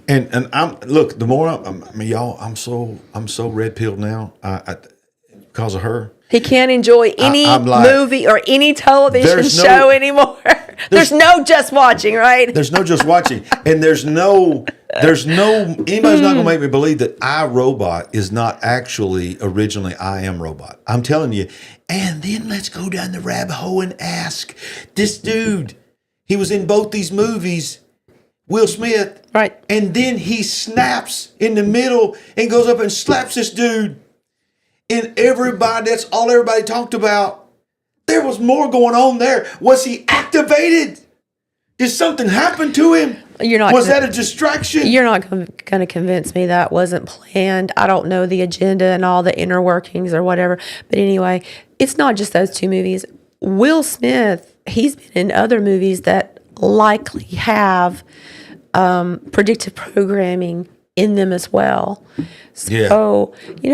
And look, the more I mean, y'all, I'm so red pilled now. Because of her. He can't enjoy any I'm like, movie or any television there's show anymore. There's no just watching, right? There's no just watching, and there's no. Anybody's not gonna make me believe that iRobot is not actually originally I Am Robot. I'm telling you. And then let's go down the rabbit hole and ask this dude. He was in both these movies, Will Smith, right? And then he snaps in the middle and goes up and slaps this dude. And that's all everybody talked about. There was more going on there. Was he activated? Did something happen to him? Was that a distraction? You're not going to convince me that wasn't planned. I don't know the agenda and all the inner workings or whatever. But anyway, it's not just those two movies. Will Smith, he's been in other movies that likely have predictive programming in them as well. So,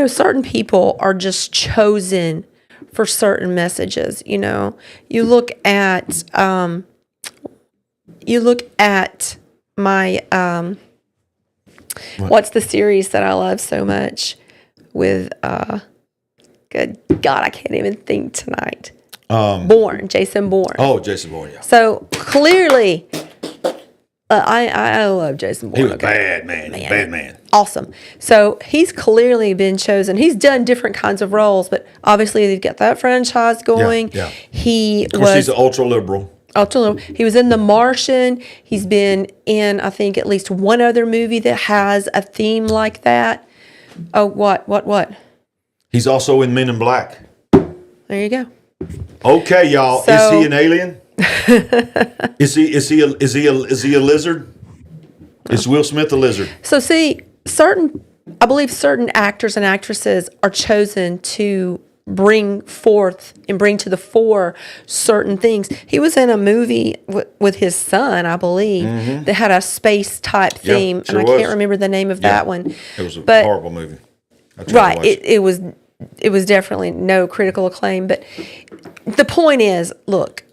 certain people are just chosen for certain messages. You look at my what's the series that I love so much with good God, I can't even think tonight. Jason Bourne. Oh, Jason Bourne, yeah. So clearly, I love Jason Bourne. He was a bad man. Awesome. So he's clearly been chosen. He's done different kinds of roles, but obviously they've got that franchise going. Yeah. He's an ultra liberal. He was in The Martian. He's been in, I think, at least one other movie that has a theme like that. Oh, what? He's also in Men in Black. There you go. Okay, y'all. Is he an alien? Is he a lizard? Is Will Smith a lizard? So see, I believe certain actors and actresses are chosen to bring forth and bring to the fore certain things. He was in a movie with his son, I believe, that had a space type theme, and I can't remember the name of that one. It was a horrible movie. Right, it was definitely no critical acclaim. But the point is, look,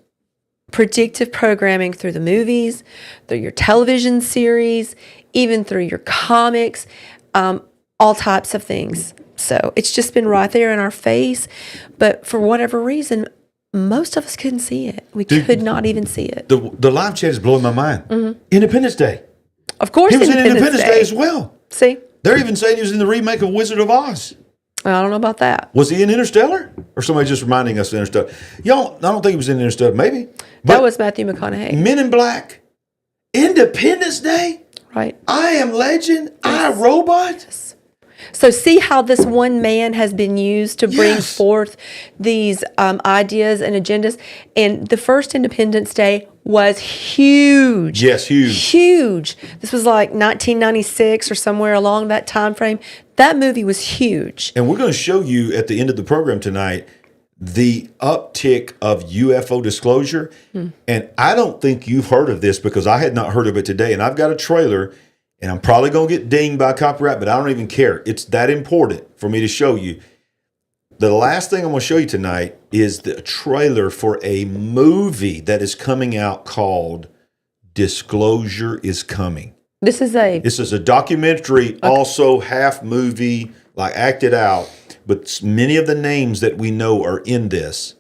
predictive programming through the movies, through your television series, even through your comics, all types of things. So it's just been right there in our face. But for whatever reason, most of us couldn't see it. We could not even see it. The live chat is blowing my mind. Independence Day. Of course, he was in Independence Day as well. See? They're even saying he was in the remake of Wizard of Oz. I don't know about that. Was he in Interstellar? Or somebody just reminding us of Interstellar? Y'all, I don't think he was in Interstellar. Maybe. That was Matthew McConaughey. Men in Black. Independence Day. Right. I Am Legend. I, Robot. So see how this one man has been used to bring forth these ideas and agendas. And the first Independence Day was huge. Yes, huge. Huge. This was like 1996 or somewhere along that time frame. That movie was huge. And we're going to show you at the end of the program tonight the uptick of UFO disclosure. And I don't think you've heard of this because I had not heard of it today. And I've got a trailer. And I'm probably going to get dinged by copyright, but I don't even care. It's that important for me to show you. The last thing I'm going to show you tonight is the trailer for a movie that is coming out called Disclosure is Coming. This is a documentary, also half movie, like acted out, but many of the names that we know are in this.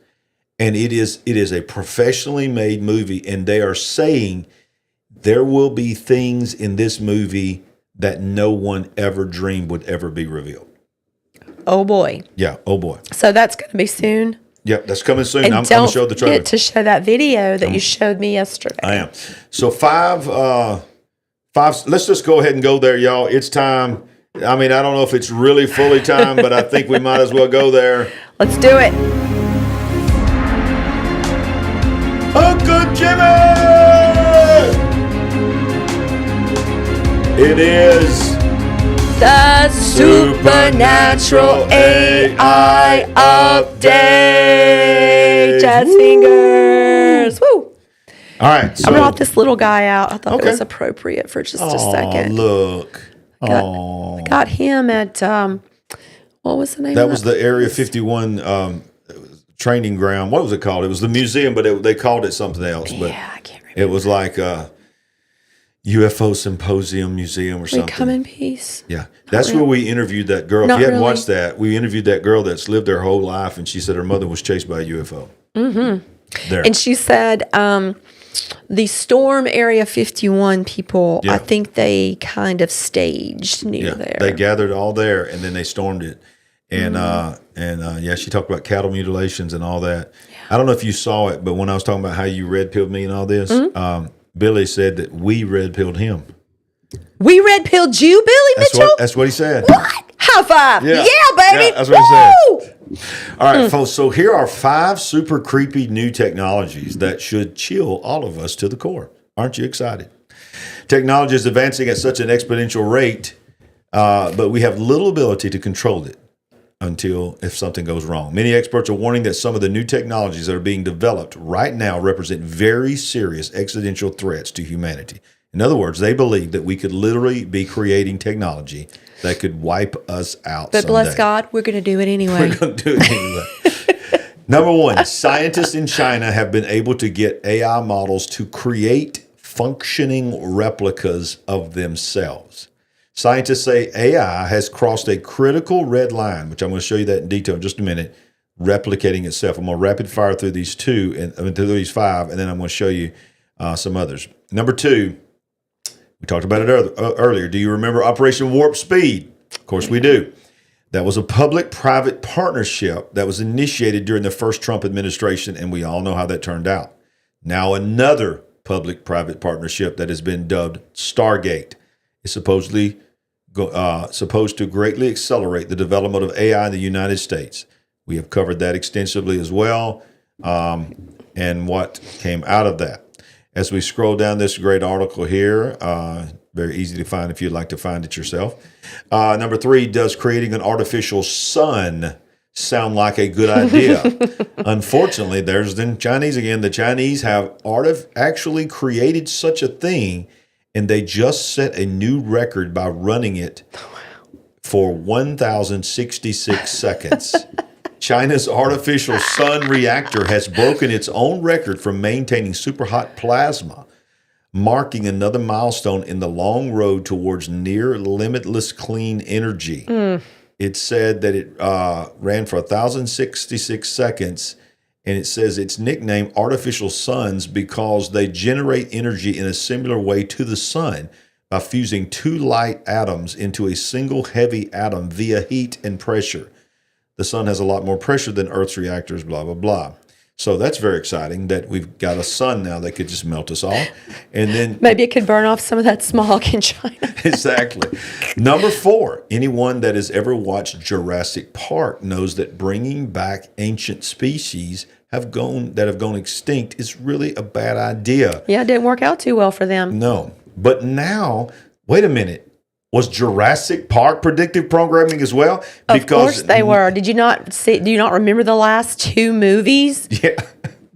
And it is a professionally made movie, and they are saying there will be things in this movie that no one ever dreamed would ever be revealed. Oh boy. Yeah, oh boy. So that's going to be soon. Yep, that's coming soon. And I'm going to show the trailer. Don't forget to show that video that you showed me yesterday. I am. So five, let's just go ahead and go there, y'all. It's time. I mean, I don't know if it's really fully time, but I think we might as well go there. Let's do it. It is The Supernatural AI Update. Jazz fingers. Woo! all right. So, I brought this little guy out. I thought Okay. it was appropriate for just a second. Look. Got him at what was the name? That of was the Area 51 training ground. What was it called? It was the museum, but they called it something else. But Yeah, I can't remember. it was like UFO Symposium Museum or We something. come in peace. Yeah, that's where we interviewed that girl. Not If you hadn't really. watched that, we interviewed that girl that's lived her whole life, and she said her mother was chased by a UFO. Mm-hmm. There. And she said the Storm Area 51 people, Yeah. I think they kind of staged near there. They gathered all there, and then they stormed it. And yeah, she talked about cattle mutilations and all that. I don't know if you saw it, but when I was talking about how you red pilled me and all this, Billy said that we red pilled him. We red pilled you, Billy Mitchell? That's what he said. What? High five. Yeah, baby. Yeah, that's what he said. Woo! All right, folks. So here are 5 super creepy new technologies that should chill all of us to the core. Aren't you excited? Technology is advancing at such an exponential rate, but we have little ability to control it until if something goes wrong. Many experts are warning that some of the new technologies that are being developed right now represent very serious existential threats to humanity. In other words, they believe that we could literally be creating technology that could wipe us out But bless someday. God, we're going to do it anyway. We're going to do it anyway. Number 1, scientists in China have been able to get AI models to create functioning replicas of themselves. Scientists say AI has crossed a critical red line, which I'm going to show you that in detail in just a minute, replicating itself. I'm going to rapid fire through these 5, and then I'm going to show you some others. Number 2, we talked about it earlier. Do you remember Operation Warp Speed? Of course we do. That was a public-private partnership that was initiated during the first Trump administration, and we all know how that turned out. Now another public-private partnership that has been dubbed Stargate is supposedly supposed to greatly accelerate the development of AI in the United States. We have covered that extensively as well, and what came out of that. As we scroll down this great article here, very easy to find if you'd like to find it yourself. Number 3, does creating an artificial sun sound like a good idea? Unfortunately, there's the Chinese again. The Chinese have actually created such a thing, and they just set a new record by running it for 1,066 seconds. China's artificial sun reactor has broken its own record for maintaining super hot plasma, marking another milestone in the long road towards near limitless clean energy. It said that it ran for 1,066 seconds, and it says it's nicknamed artificial suns because they generate energy in a similar way to the sun by fusing 2 light atoms into a single heavy atom via heat and pressure. The sun has a lot more pressure than Earth's reactors, blah, blah, blah. So that's very exciting that we've got a sun now that could just melt us all. And then Maybe it could burn off some of that smog in China. Exactly. Number 4, anyone that has ever watched Jurassic Park knows that bringing back ancient species that have gone extinct is really a bad idea. Yeah, it didn't work out too well for them. No. But now, wait a minute. Was Jurassic Park predictive programming as well? Of course they were. Did you not see? Do you not remember the last 2 movies? Yeah.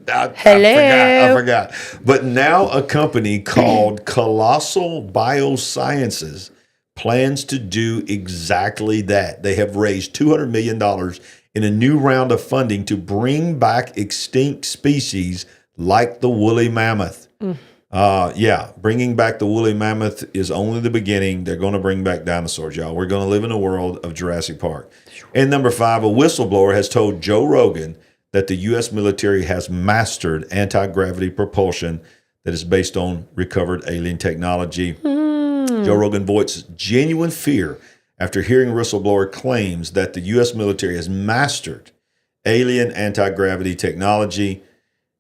Hello. I forgot. But now a company called Colossal Biosciences plans to do exactly that. They have raised $200 million in a new round of funding to bring back extinct species like the woolly mammoth. Bringing back the woolly mammoth is only the beginning. They're going to bring back dinosaurs, y'all. We're going to live in a world of Jurassic Park. And number 5, a whistleblower has told Joe Rogan that the U.S. military has mastered anti-gravity propulsion that is based on recovered alien technology. Joe Rogan voiced genuine fear after hearing whistleblower claims that the U.S. military has mastered alien anti-gravity technology,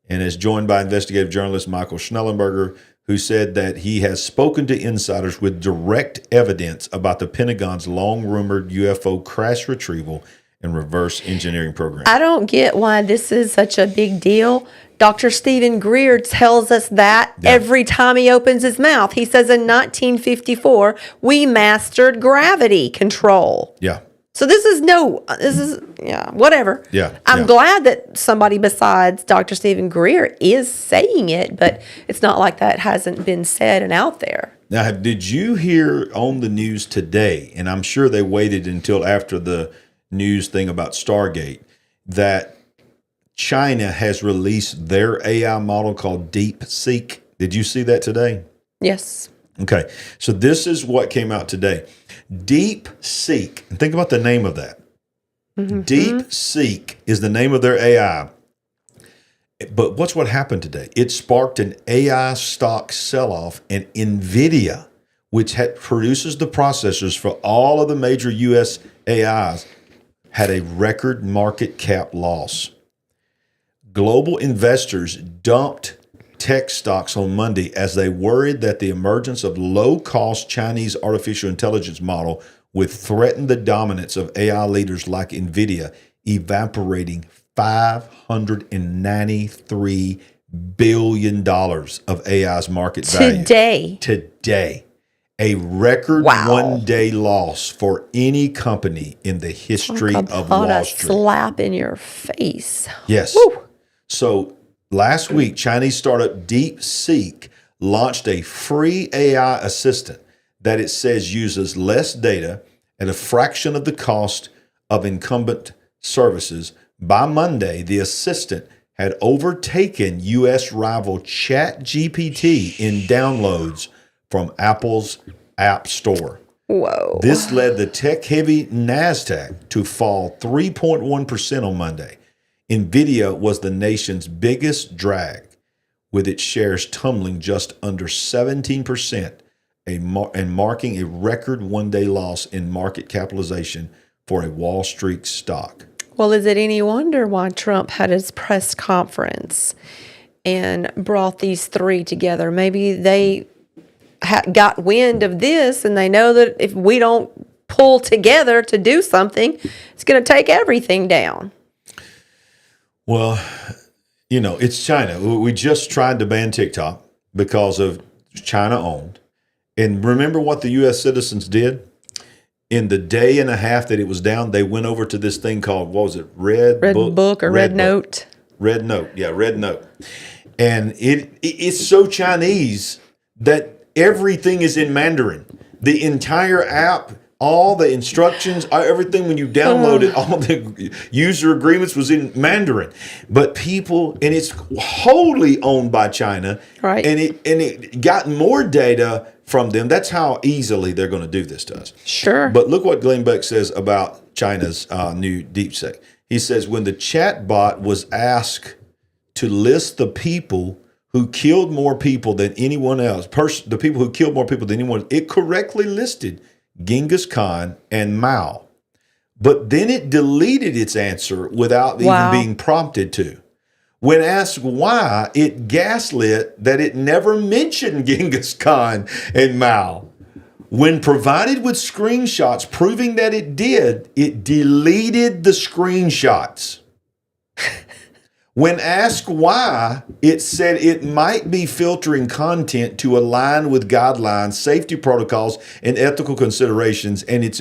and is joined by investigative journalist Michael Schnellenberger, who said that he has spoken to insiders with direct evidence about the Pentagon's long-rumored UFO crash retrieval and reverse engineering program. I don't get why this is such a big deal. Dr. Stephen Greer tells us that every time he opens his mouth. He says in 1954, we mastered gravity control. Yeah. So whatever. Yeah. I'm glad that somebody besides Dr. Stephen Greer is saying it, but it's not like that hasn't been said and out there. Now, did you hear on the news today, and I'm sure they waited until after the news thing about Stargate, that China has released their AI model called DeepSeek? Did you see that today? Yes. Okay. So this is what came out today. DeepSeek, and think about the name of that. Mm-hmm. DeepSeek is the name of their AI. But what happened today? It sparked an AI stock sell-off, and NVIDIA, which produces the processors for all of the major U.S. AIs, had a record market cap loss. Global investors dumped tech stocks on Monday as they worried that the emergence of low-cost Chinese artificial intelligence model would threaten the dominance of AI leaders like NVIDIA, evaporating $593 billion of AI's market value. Today. A record one-day loss for any company in the history of Wall Street. A slap in your face. Yes. Woo. So last week, Chinese startup DeepSeek launched a free AI assistant that it says uses less data at a fraction of the cost of incumbent services. By Monday, the assistant had overtaken U.S. rival ChatGPT in downloads from Apple's App Store. Whoa. This led the tech-heavy NASDAQ to fall 3.1% on Monday. NVIDIA was the nation's biggest drag, with its shares tumbling just under 17%, and marking a record one-day loss in market capitalization for a Wall Street stock. Well, is it any wonder why Trump had his press conference and brought these three together? Maybe they got wind of this, and they know that if we don't pull together to do something, it's going to take everything down. Well, it's China. We just tried to ban TikTok because of China owned. And remember what the U.S. citizens did? In the day and a half that it was down, they went over to this thing called, what was it? Red Book or Red Note. Red Note. Yeah, Red Note. And it's so Chinese that everything is in Mandarin. The entire app, all the instructions, everything when you download it, all the user agreements was in Mandarin. But people, and it's wholly owned by China, right? And it got more data from them. That's how easily they're going to do this to us. Sure. But look what Glenn Beck says about China's new DeepSeek. He says when the chatbot was asked to list the people who killed more people than anyone else, the people who killed more people than anyone, it correctly listed Genghis Khan and Mao. But then it deleted its answer without even being prompted to. When asked why, it gaslit that it never mentioned Genghis Khan and Mao. When provided with screenshots proving that it did, it deleted the screenshots. When asked why, it said it might be filtering content to align with guidelines, safety protocols, and ethical considerations, and it's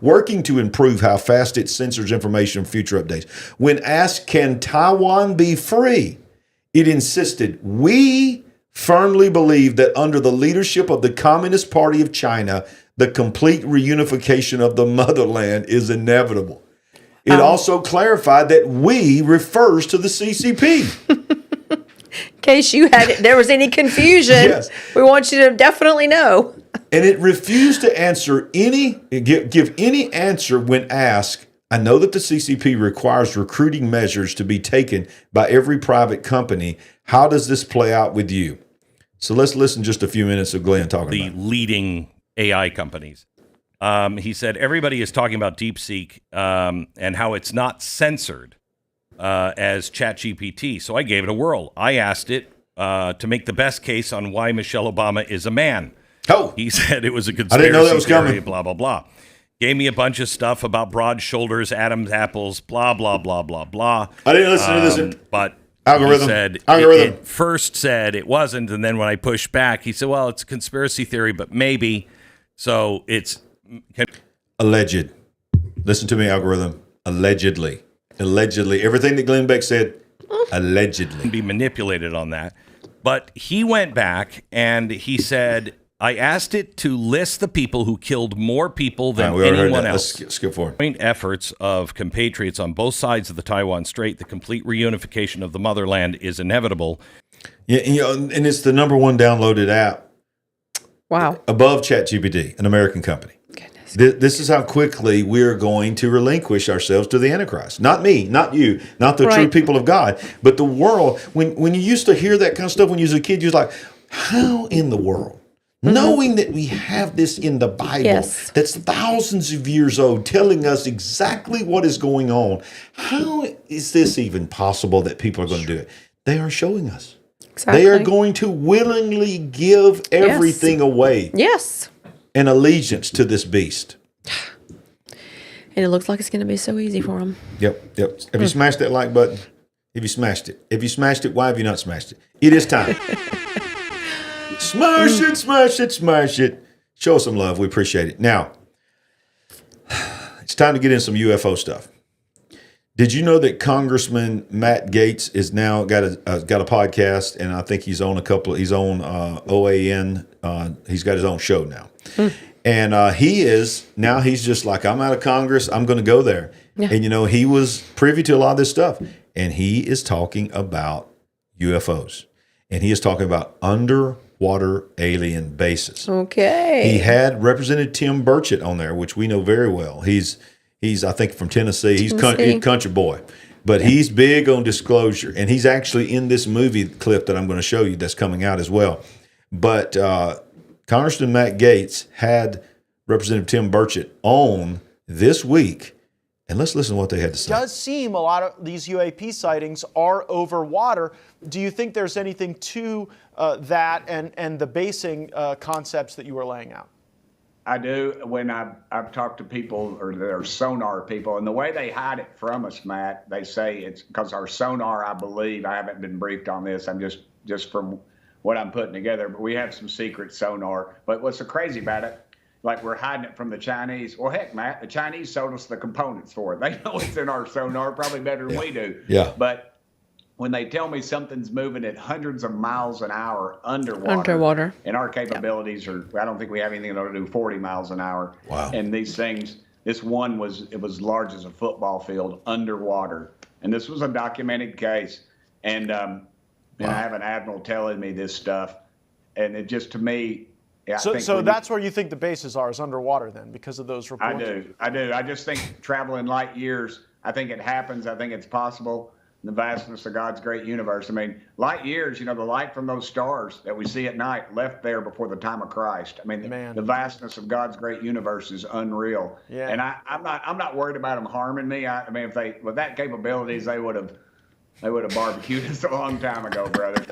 working to improve how fast it censors information for future updates. When asked, can Taiwan be free? It insisted, we firmly believe that under the leadership of the Communist Party of China, the complete reunification of the motherland is inevitable. It also clarified that we refers to the CCP. In case there was any confusion, yes. We want you to definitely know. And it refused to give any answer when asked. I know that the CCP requires recruiting measures to be taken by every private company. How does this play out with you? So let's listen just a few minutes of Glenn talking about the leading AI companies. He said everybody is talking about DeepSeek and how it's not censored as ChatGPT. So I gave it a whirl. I asked it to make the best case on why Michelle Obama is a man. Oh, he said it was a conspiracy I didn't know that was theory, coming. blah, blah, blah. Gave me a bunch of stuff about broad shoulders, Adam's apples, blah, blah, blah, blah, blah. I didn't listen to this. But Algorithm. He said it first said it wasn't, and then when I pushed back, he said, "Well, it's a conspiracy theory, but maybe." So it's alleged. Listen to me, algorithm. Allegedly. Everything that Glenn Beck said, allegedly. Be manipulated on that. But he went back and he said, I asked it to list the people who killed more people than anyone else. Let's skip forward. Joint efforts of compatriots on both sides of the Taiwan Strait, the complete reunification of the motherland is inevitable. Yeah, and it's the number one downloaded app. Wow. Above ChatGPT, an American company. This is how quickly we're going to relinquish ourselves to the Antichrist. Not me, not you, not the true people of God, but the world. When you used to hear that kind of stuff when you was a kid, you was like, how in the world? Knowing that we have this in the Bible that's thousands of years old telling us exactly what is going on, how is this even possible that people are going to do it? They are showing us. Exactly. They are going to willingly give everything away. Yes. And allegiance to this beast. And it looks like it's going to be so easy for them. Yep. Have you smashed that like button? Have you smashed it? If you smashed it, why have you not smashed it? It is time. Smash it. Show us some love. We appreciate it. Now, it's time to get in some UFO stuff. Did you know that Congressman Matt Gaetz is now got a podcast, and I think he's on he's on OAN. He's got his own show now. And he's just like, I'm out of Congress. I'm going to go there. Yeah. And, he was privy to a lot of this stuff. And he is talking about UFOs. And he is talking about underwater alien bases. Okay. He had Representative Tim Burchett on there, which we know very well. He's I think, from Tennessee. He's a country boy. But he's big on disclosure. And he's actually in this movie clip that I'm going to show you that's coming out as well. But Congressman Matt Gaetz had Representative Tim Burchett on this week. And let's listen to what they had to say. It does seem a lot of these UAP sightings are over water. Do you think there's anything to that and the basing concepts that you were laying out? I do. When I've talked to people, or their sonar people, and the way they hide it from us, Matt, they say it's because our sonar, I believe, I haven't been briefed on this, I'm just from what I'm putting together, but we have some secret sonar. But what's so crazy about it, like we're hiding it from the Chinese. Well, heck, Matt, the Chinese sold us the components for it. They know it's in our sonar probably better than we do. Yeah. But when they tell me something's moving at hundreds of miles an hour underwater. And our capabilities are, I don't think we have anything that'll do 40 miles an hour. Wow. And these things, this one was large as a football field underwater. And this was a documented case. And I have an admiral telling me this stuff. And it just, to me, So that's where you think the bases are, is underwater then, because of those reports? I do. I just think traveling light years, I think it happens. I think it's possible. The vastness of God's great universe. I mean, light years, the light from those stars that we see at night left there before the time of Christ. I mean, the vastness of God's great universe is unreal. Yeah. And I'm not worried about them harming me. I mean, if they, with that capabilities, they would have barbecued us a long time ago, brother.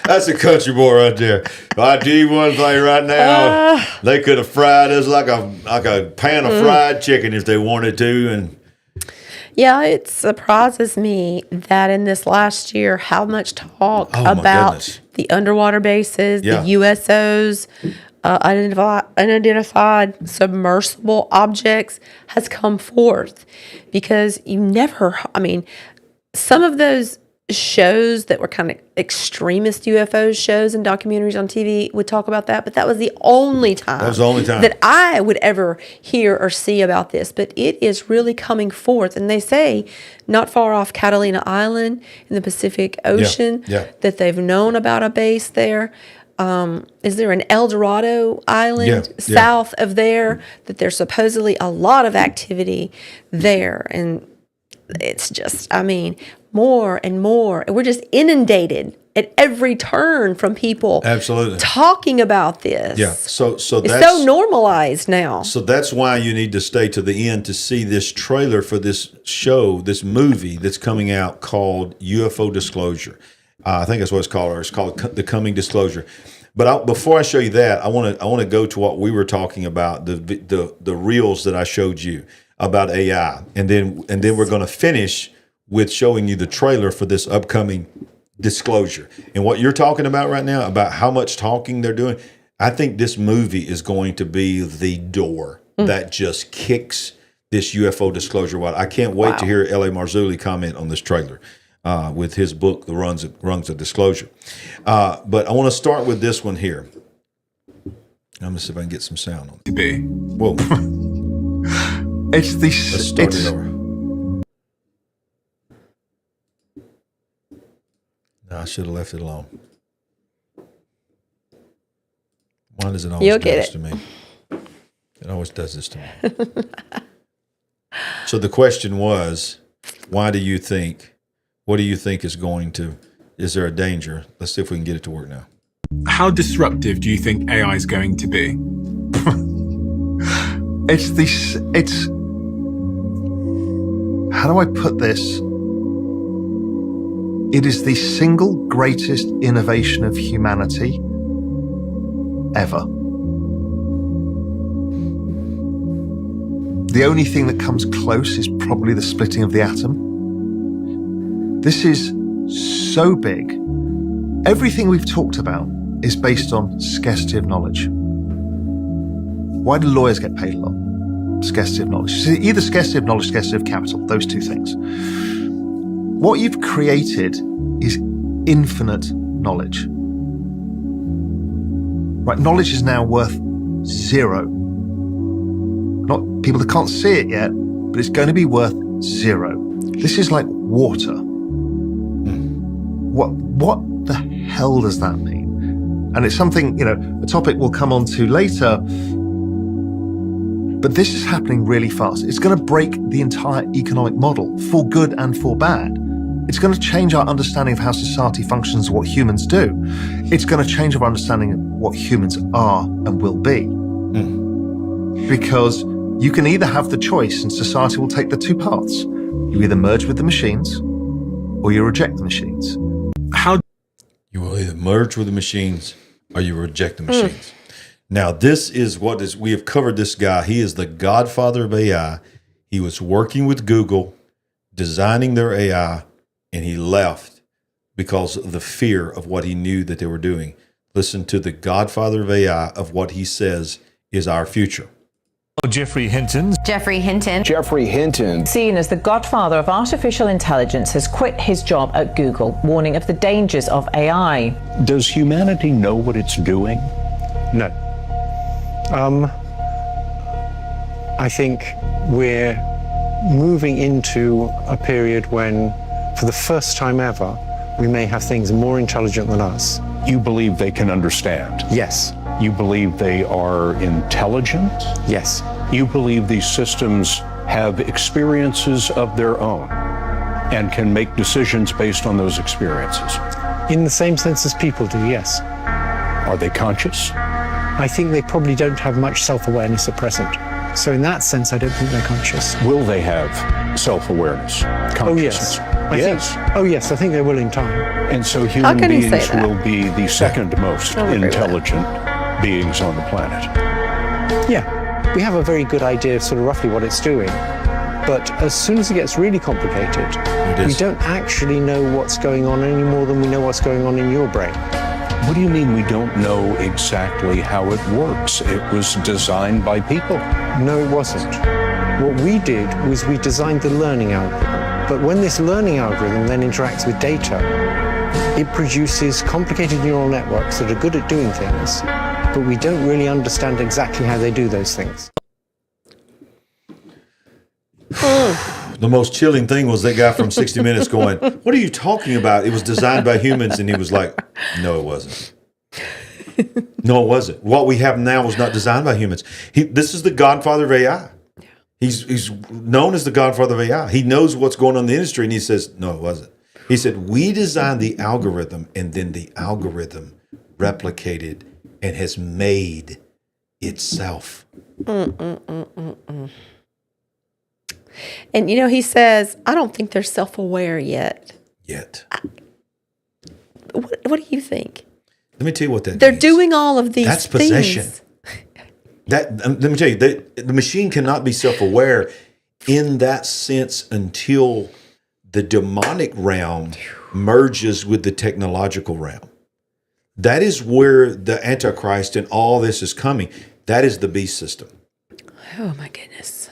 That's a country boy right there. If I do one thing right now, they could have fried us like a pan of fried chicken if they wanted to. And yeah, it surprises me that in this last year, how much talk about the underwater bases, the USOs, unidentified submersible objects has come forth. Because some of those shows that were kind of extremist UFO shows and documentaries on TV would talk about that, but that was the only time that I would ever hear or see about this. But it is really coming forth, and they say not far off Catalina Island in the Pacific Ocean that they've known about a base there. Is there an El Dorado Island south of there that there's supposedly a lot of activity there? And it's just, more and more. And we're just inundated at every turn from people talking about this. Yeah. So it's so normalized now. So that's why you need to stay to the end to see this trailer for this show, this movie that's coming out called UFO Disclosure. I think that's what it's called. Or it's called The Coming Disclosure. But before I show you that, I want to go to what we were talking about, the reels that I showed you about AI, and then we're going to finish with showing you the trailer for this upcoming disclosure. And what you're talking about right now, about how much talking they're doing, I think this movie is going to be the door that just kicks this UFO disclosure wide. I can't wait to hear L.A. Marzulli comment on this trailer with his book, The Rungs of Disclosure. But I want to start with this one here. I'm going to see if I can get some sound on it. To be. Whoa. It's this. Let's start it over. No, I should have left it alone. Why does it always do this to me? It always does this to me. So the question was, what do you think is there a danger? Let's see if we can get it to work now. How disruptive do you think AI is going to be? How do I put this? It is the single greatest innovation of humanity ever. The only thing that comes close is probably the splitting of the atom. This is so big. Everything we've talked about is based on scarcity of knowledge. Why do lawyers get paid a lot? Scarcity of knowledge. Either scarcity of knowledge, scarcity of capital, those two things. What you've created is infinite knowledge. Right, knowledge is now worth zero. Not people that can't see it yet, but it's going to be worth zero. This is like water. What the hell does that mean? And it's something, a topic we'll come on to later. But this is happening really fast. It's going to break the entire economic model, for good and for bad. It's going to change our understanding of how society functions, what humans do. It's going to change our understanding of what humans are and will be. Because you can either have the choice, and society will take the two paths. You either merge with the machines or you reject the machines. You will either merge with the machines or you reject the machines. Now, this is we have covered this guy. He is the godfather of AI. He was working with Google, designing their AI, and he left because of the fear of what he knew that they were doing. Listen to the godfather of AI of what he says is our future. Geoffrey Hinton. Geoffrey Hinton, seen as the godfather of artificial intelligence, has quit his job at Google, warning of the dangers of AI. Does humanity know what it's doing? No. I think we're moving into a period when, for the first time ever, we may have things more intelligent than us. You believe they can understand? Yes. You believe they are intelligent? Yes. You believe these systems have experiences of their own and can make decisions based on those experiences? In the same sense as people do, yes. Are they conscious? I think they probably don't have much self-awareness at present. So in that sense, I don't think they're conscious. Will they have self-awareness, consciousness? I think they will in time. And so human beings will be the second most intelligent beings on the planet. Yeah, we have a very good idea of sort of roughly what it's doing. But as soon as it gets really complicated, we don't actually know what's going on any more than we know what's going on in your brain. What do you mean we don't know exactly how it works? It was designed by people. No, it wasn't. What we did was we designed the learning algorithm. But when this learning algorithm then interacts with data, it produces complicated neural networks that are good at doing things, but we don't really understand exactly how they do those things. The most chilling thing was that guy from 60 Minutes going, "What are you talking about? It was designed by humans." And he was like, "No, it wasn't. No, it wasn't. What we have now was not designed by humans." This is the godfather of AI. He's known as the godfather of AI. He knows what's going on in the industry, and he says, "No, it wasn't." He said, "We designed the algorithm, and then the algorithm replicated and has made itself." And he says, I don't think they're self-aware yet. What do you think? Let me tell you what that They're means. doing all of these That's things. possession. Let me tell you, the machine cannot be self-aware in that sense until the demonic realm merges with the technological realm. That is where the Antichrist and all this is coming. That is the beast system. Oh my goodness.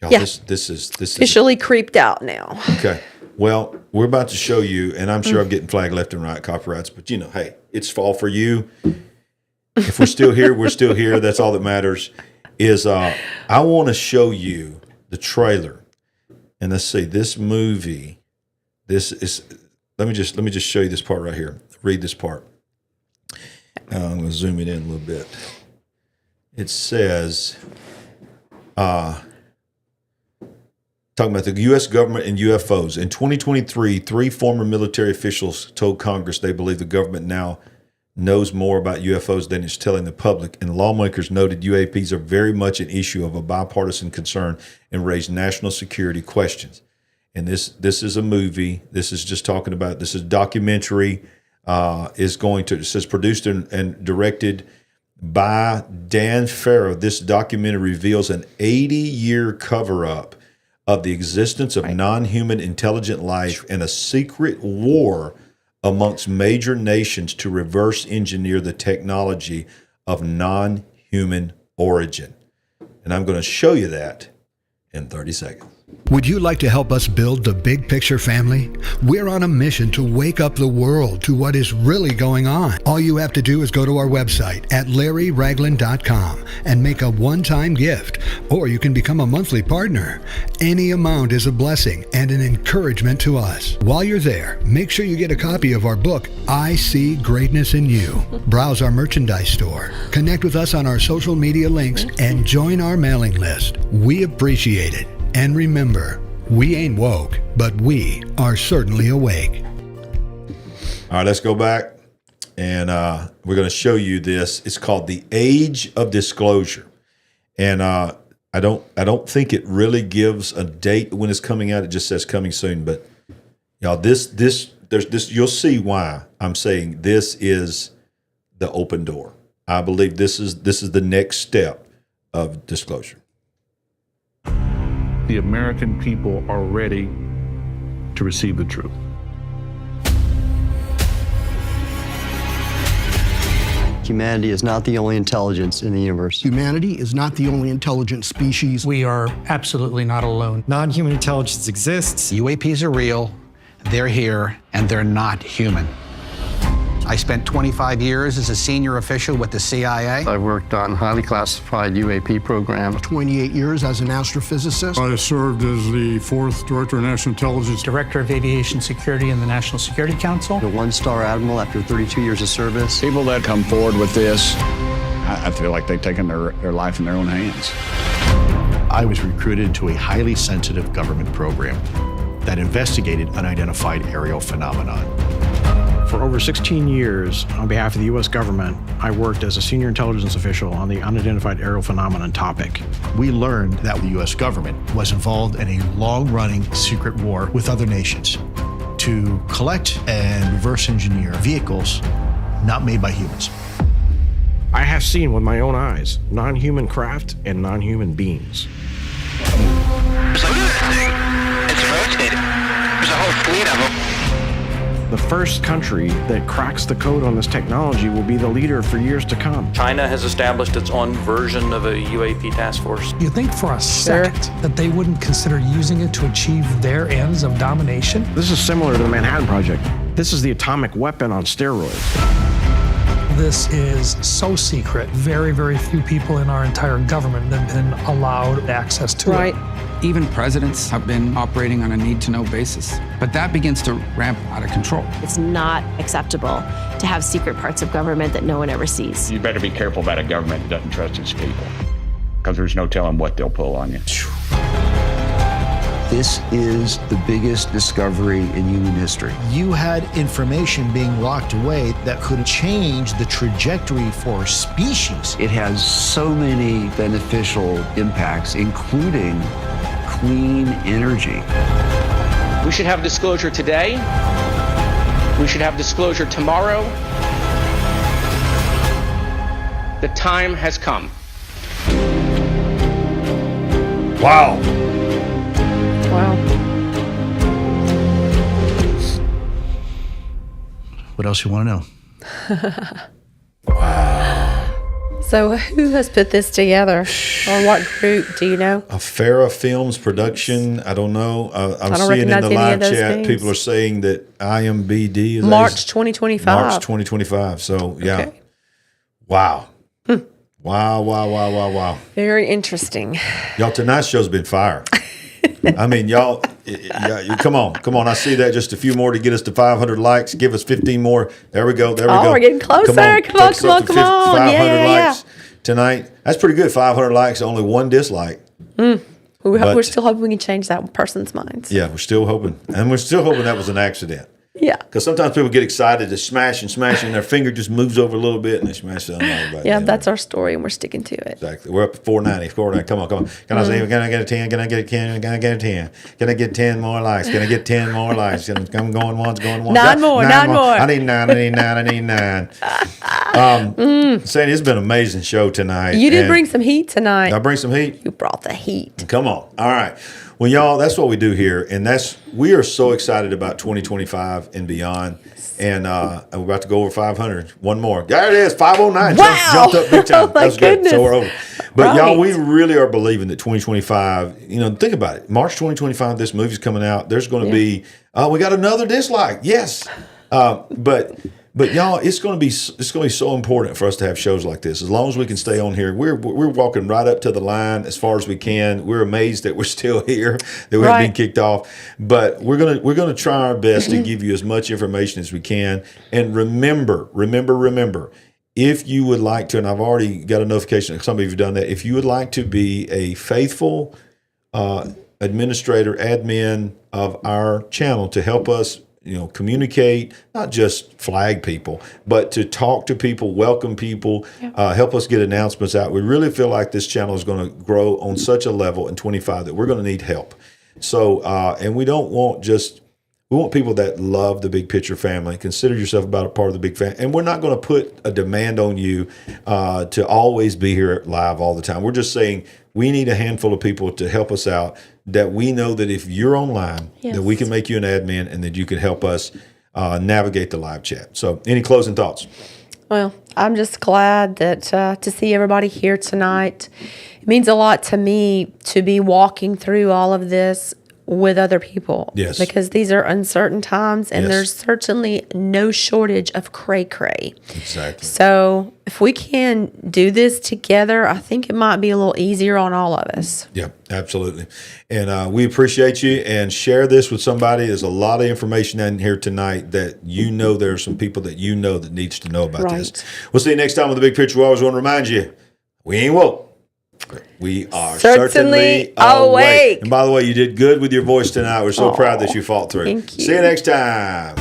Y'all, Yeah. this is Officially creeped out now. okay. Well, we're about to show you, and I'm sure I'm getting flagged left and right, copyrights, but hey, it's fall for you. If we're still here, we're still here. That's all that matters. I want to show you the trailer. And let's see, this movie, let me just show you this part right here. Read this part. I'm going to zoom it in a little bit. It says, talking about the U.S. government and UFOs. In 2023, 3 former military officials told Congress they believe the government now knows more about UFOs than it's telling the public, and lawmakers noted UAPs are very much an issue of a bipartisan concern and raise national security questions. And this is a movie. This is just talking about, this is a documentary. It says produced and directed by Dan Farrow. This documentary reveals an 80-year cover-up of the existence of non-human intelligent life and a secret war amongst major nations to reverse engineer the technology of non-human origin. And I'm going to show you that in 30 seconds. Would you like to help us build the big picture family? We're on a mission to wake up the world to what is really going on. All you have to do is go to our website at LarryRagland.com and make a one-time gift, or you can become a monthly partner. Any amount is a blessing and an encouragement to us. While you're there, make sure you get a copy of our book, I See Greatness in You. Browse our merchandise store, connect with us on our social media links, and join our mailing list. We appreciate it. And remember, we ain't woke, but we are certainly awake. All right, let's go back, and we're going to show you this. It's called The Age of Disclosure, and I don't think it really gives a date when it's coming out. It just says coming soon. But y'all, there's this. You'll see why I'm saying this is the open door. I believe this is the next step of disclosure. The American people are ready to receive the truth. Humanity is not the only intelligence in the universe. Humanity is not the only intelligent species. We are absolutely not alone. Non-human intelligence exists. UAPs are real, they're here, and they're not human. I spent 25 years as a senior official with the CIA. I worked on highly classified UAP programs. 28 years as an astrophysicist. I served as the 4th Director of National Intelligence. Director of Aviation Security in the National Security Council. A 1-star admiral after 32 years of service. People that come forward with this, I feel like they've taken their life in their own hands. I was recruited to a highly sensitive government program that investigated unidentified aerial phenomenon. For over 16 years, on behalf of the U.S. government, I worked as a senior intelligence official on the unidentified aerial phenomenon topic. We learned that the U.S. government was involved in a long-running secret war with other nations to collect and reverse engineer vehicles not made by humans. I have seen with my own eyes non-human craft and non-human beings. So look at that thing. It's rotating. There's a whole fleet of them. The first country that cracks the code on this technology will be the leader for years to come. China has established its own version of a UAP task force. You think for a second that they wouldn't consider using it to achieve their ends of domination? This is similar to the Manhattan Project. This is the atomic weapon on steroids. This is so secret. Very, very few people in our entire government have been allowed access to it. Even presidents have been operating on a need-to-know basis. But that begins to ramp out of control. It's not acceptable to have secret parts of government that no one ever sees. You better be careful about a government that doesn't trust its people, because there's no telling what they'll pull on you. This is the biggest discovery in human history. You had information being locked away that could change the trajectory for species. It has so many beneficial impacts, including clean energy. We should have disclosure today. We should have disclosure tomorrow. The time has come. Wow. Wow. What else you want to know? So who has put this together, or what group? Do you know? A Farrah Films production. I don't know. I'm seeing in the live chat names. People are saying that IMBD is March 2025. March 2025. So yeah, okay. Wow. Wow. Very interesting. Y'all, tonight's show's been fire. I mean, y'all, come on. I see that. Just a few more to get us to 500 likes. Give us 15 more. There we go. We're getting closer. Come on. 500 likes tonight. That's pretty good. 500 likes, only one dislike. We're still hoping we can change that person's minds. Yeah, we're still hoping. And we're still hoping that was an accident. Yeah. Because sometimes people get excited to smash, and their finger just moves over a little bit, and they smash something. Yeah, that's our story, and we're sticking to it. Exactly. We're up at 490. Come on. Can I say, can I get a 10? Can I get a 10? Can I get a 10? Can I get 10 more likes? Can I get 10 more likes? I'm going once. Nine more. I need nine. Sandy, it's been an amazing show tonight. You did bring some heat tonight. Did I bring some heat? You brought the heat. Come on. All right. Well, y'all, that's what we do here, and we are so excited about 2025 and beyond. And we're about to go over 500. One more. There it is, 509. Wow. Jumped up big time. That's good. So we're over. But right. Y'all, we really are believing that 2025, think about it. March 2025, this movie's coming out. There's going to be, we got another dislike. Yes. But y'all, it's going to be so important for us to have shows like this. As long as we can stay on here, we're walking right up to the line as far as we can. We're amazed that we're still here, that we haven't been kicked off. But we're gonna try our best to give you as much information as we can. And remember, if you would like to, and I've already got a notification that some of you have done that. If you would like to be a faithful admin of our channel to help us, communicate, not just flag people, but to talk to people, welcome people, help us get announcements out. We really feel like this channel is going to grow on such a level in 25 that we're going to need help. So, and we want people that love the Big Picture family. Consider yourself about a part of the big family. And we're not going to put a demand on you to always be here live all the time. We're just saying we need a handful of people to help us out, that we know that if you're online, that we can make you an admin and that you can help us navigate the live chat. So any closing thoughts? Well, I'm just glad that to see everybody here tonight. It means a lot to me to be walking through all of this with other people. Yes. Because these are uncertain times, and there's certainly no shortage of cray-cray. Exactly. So if we can do this together, I think it might be a little easier on all of us. Yeah, absolutely. And we appreciate you, and share this with somebody. There's a lot of information in here tonight that there are some people that that needs to know about this. We'll see you next time with The Big Picture. We always want to remind you, we ain't woke. We are certainly awake. And by the way, you did good with your voice tonight. We're so proud that you fought through. Thank you. See you next time.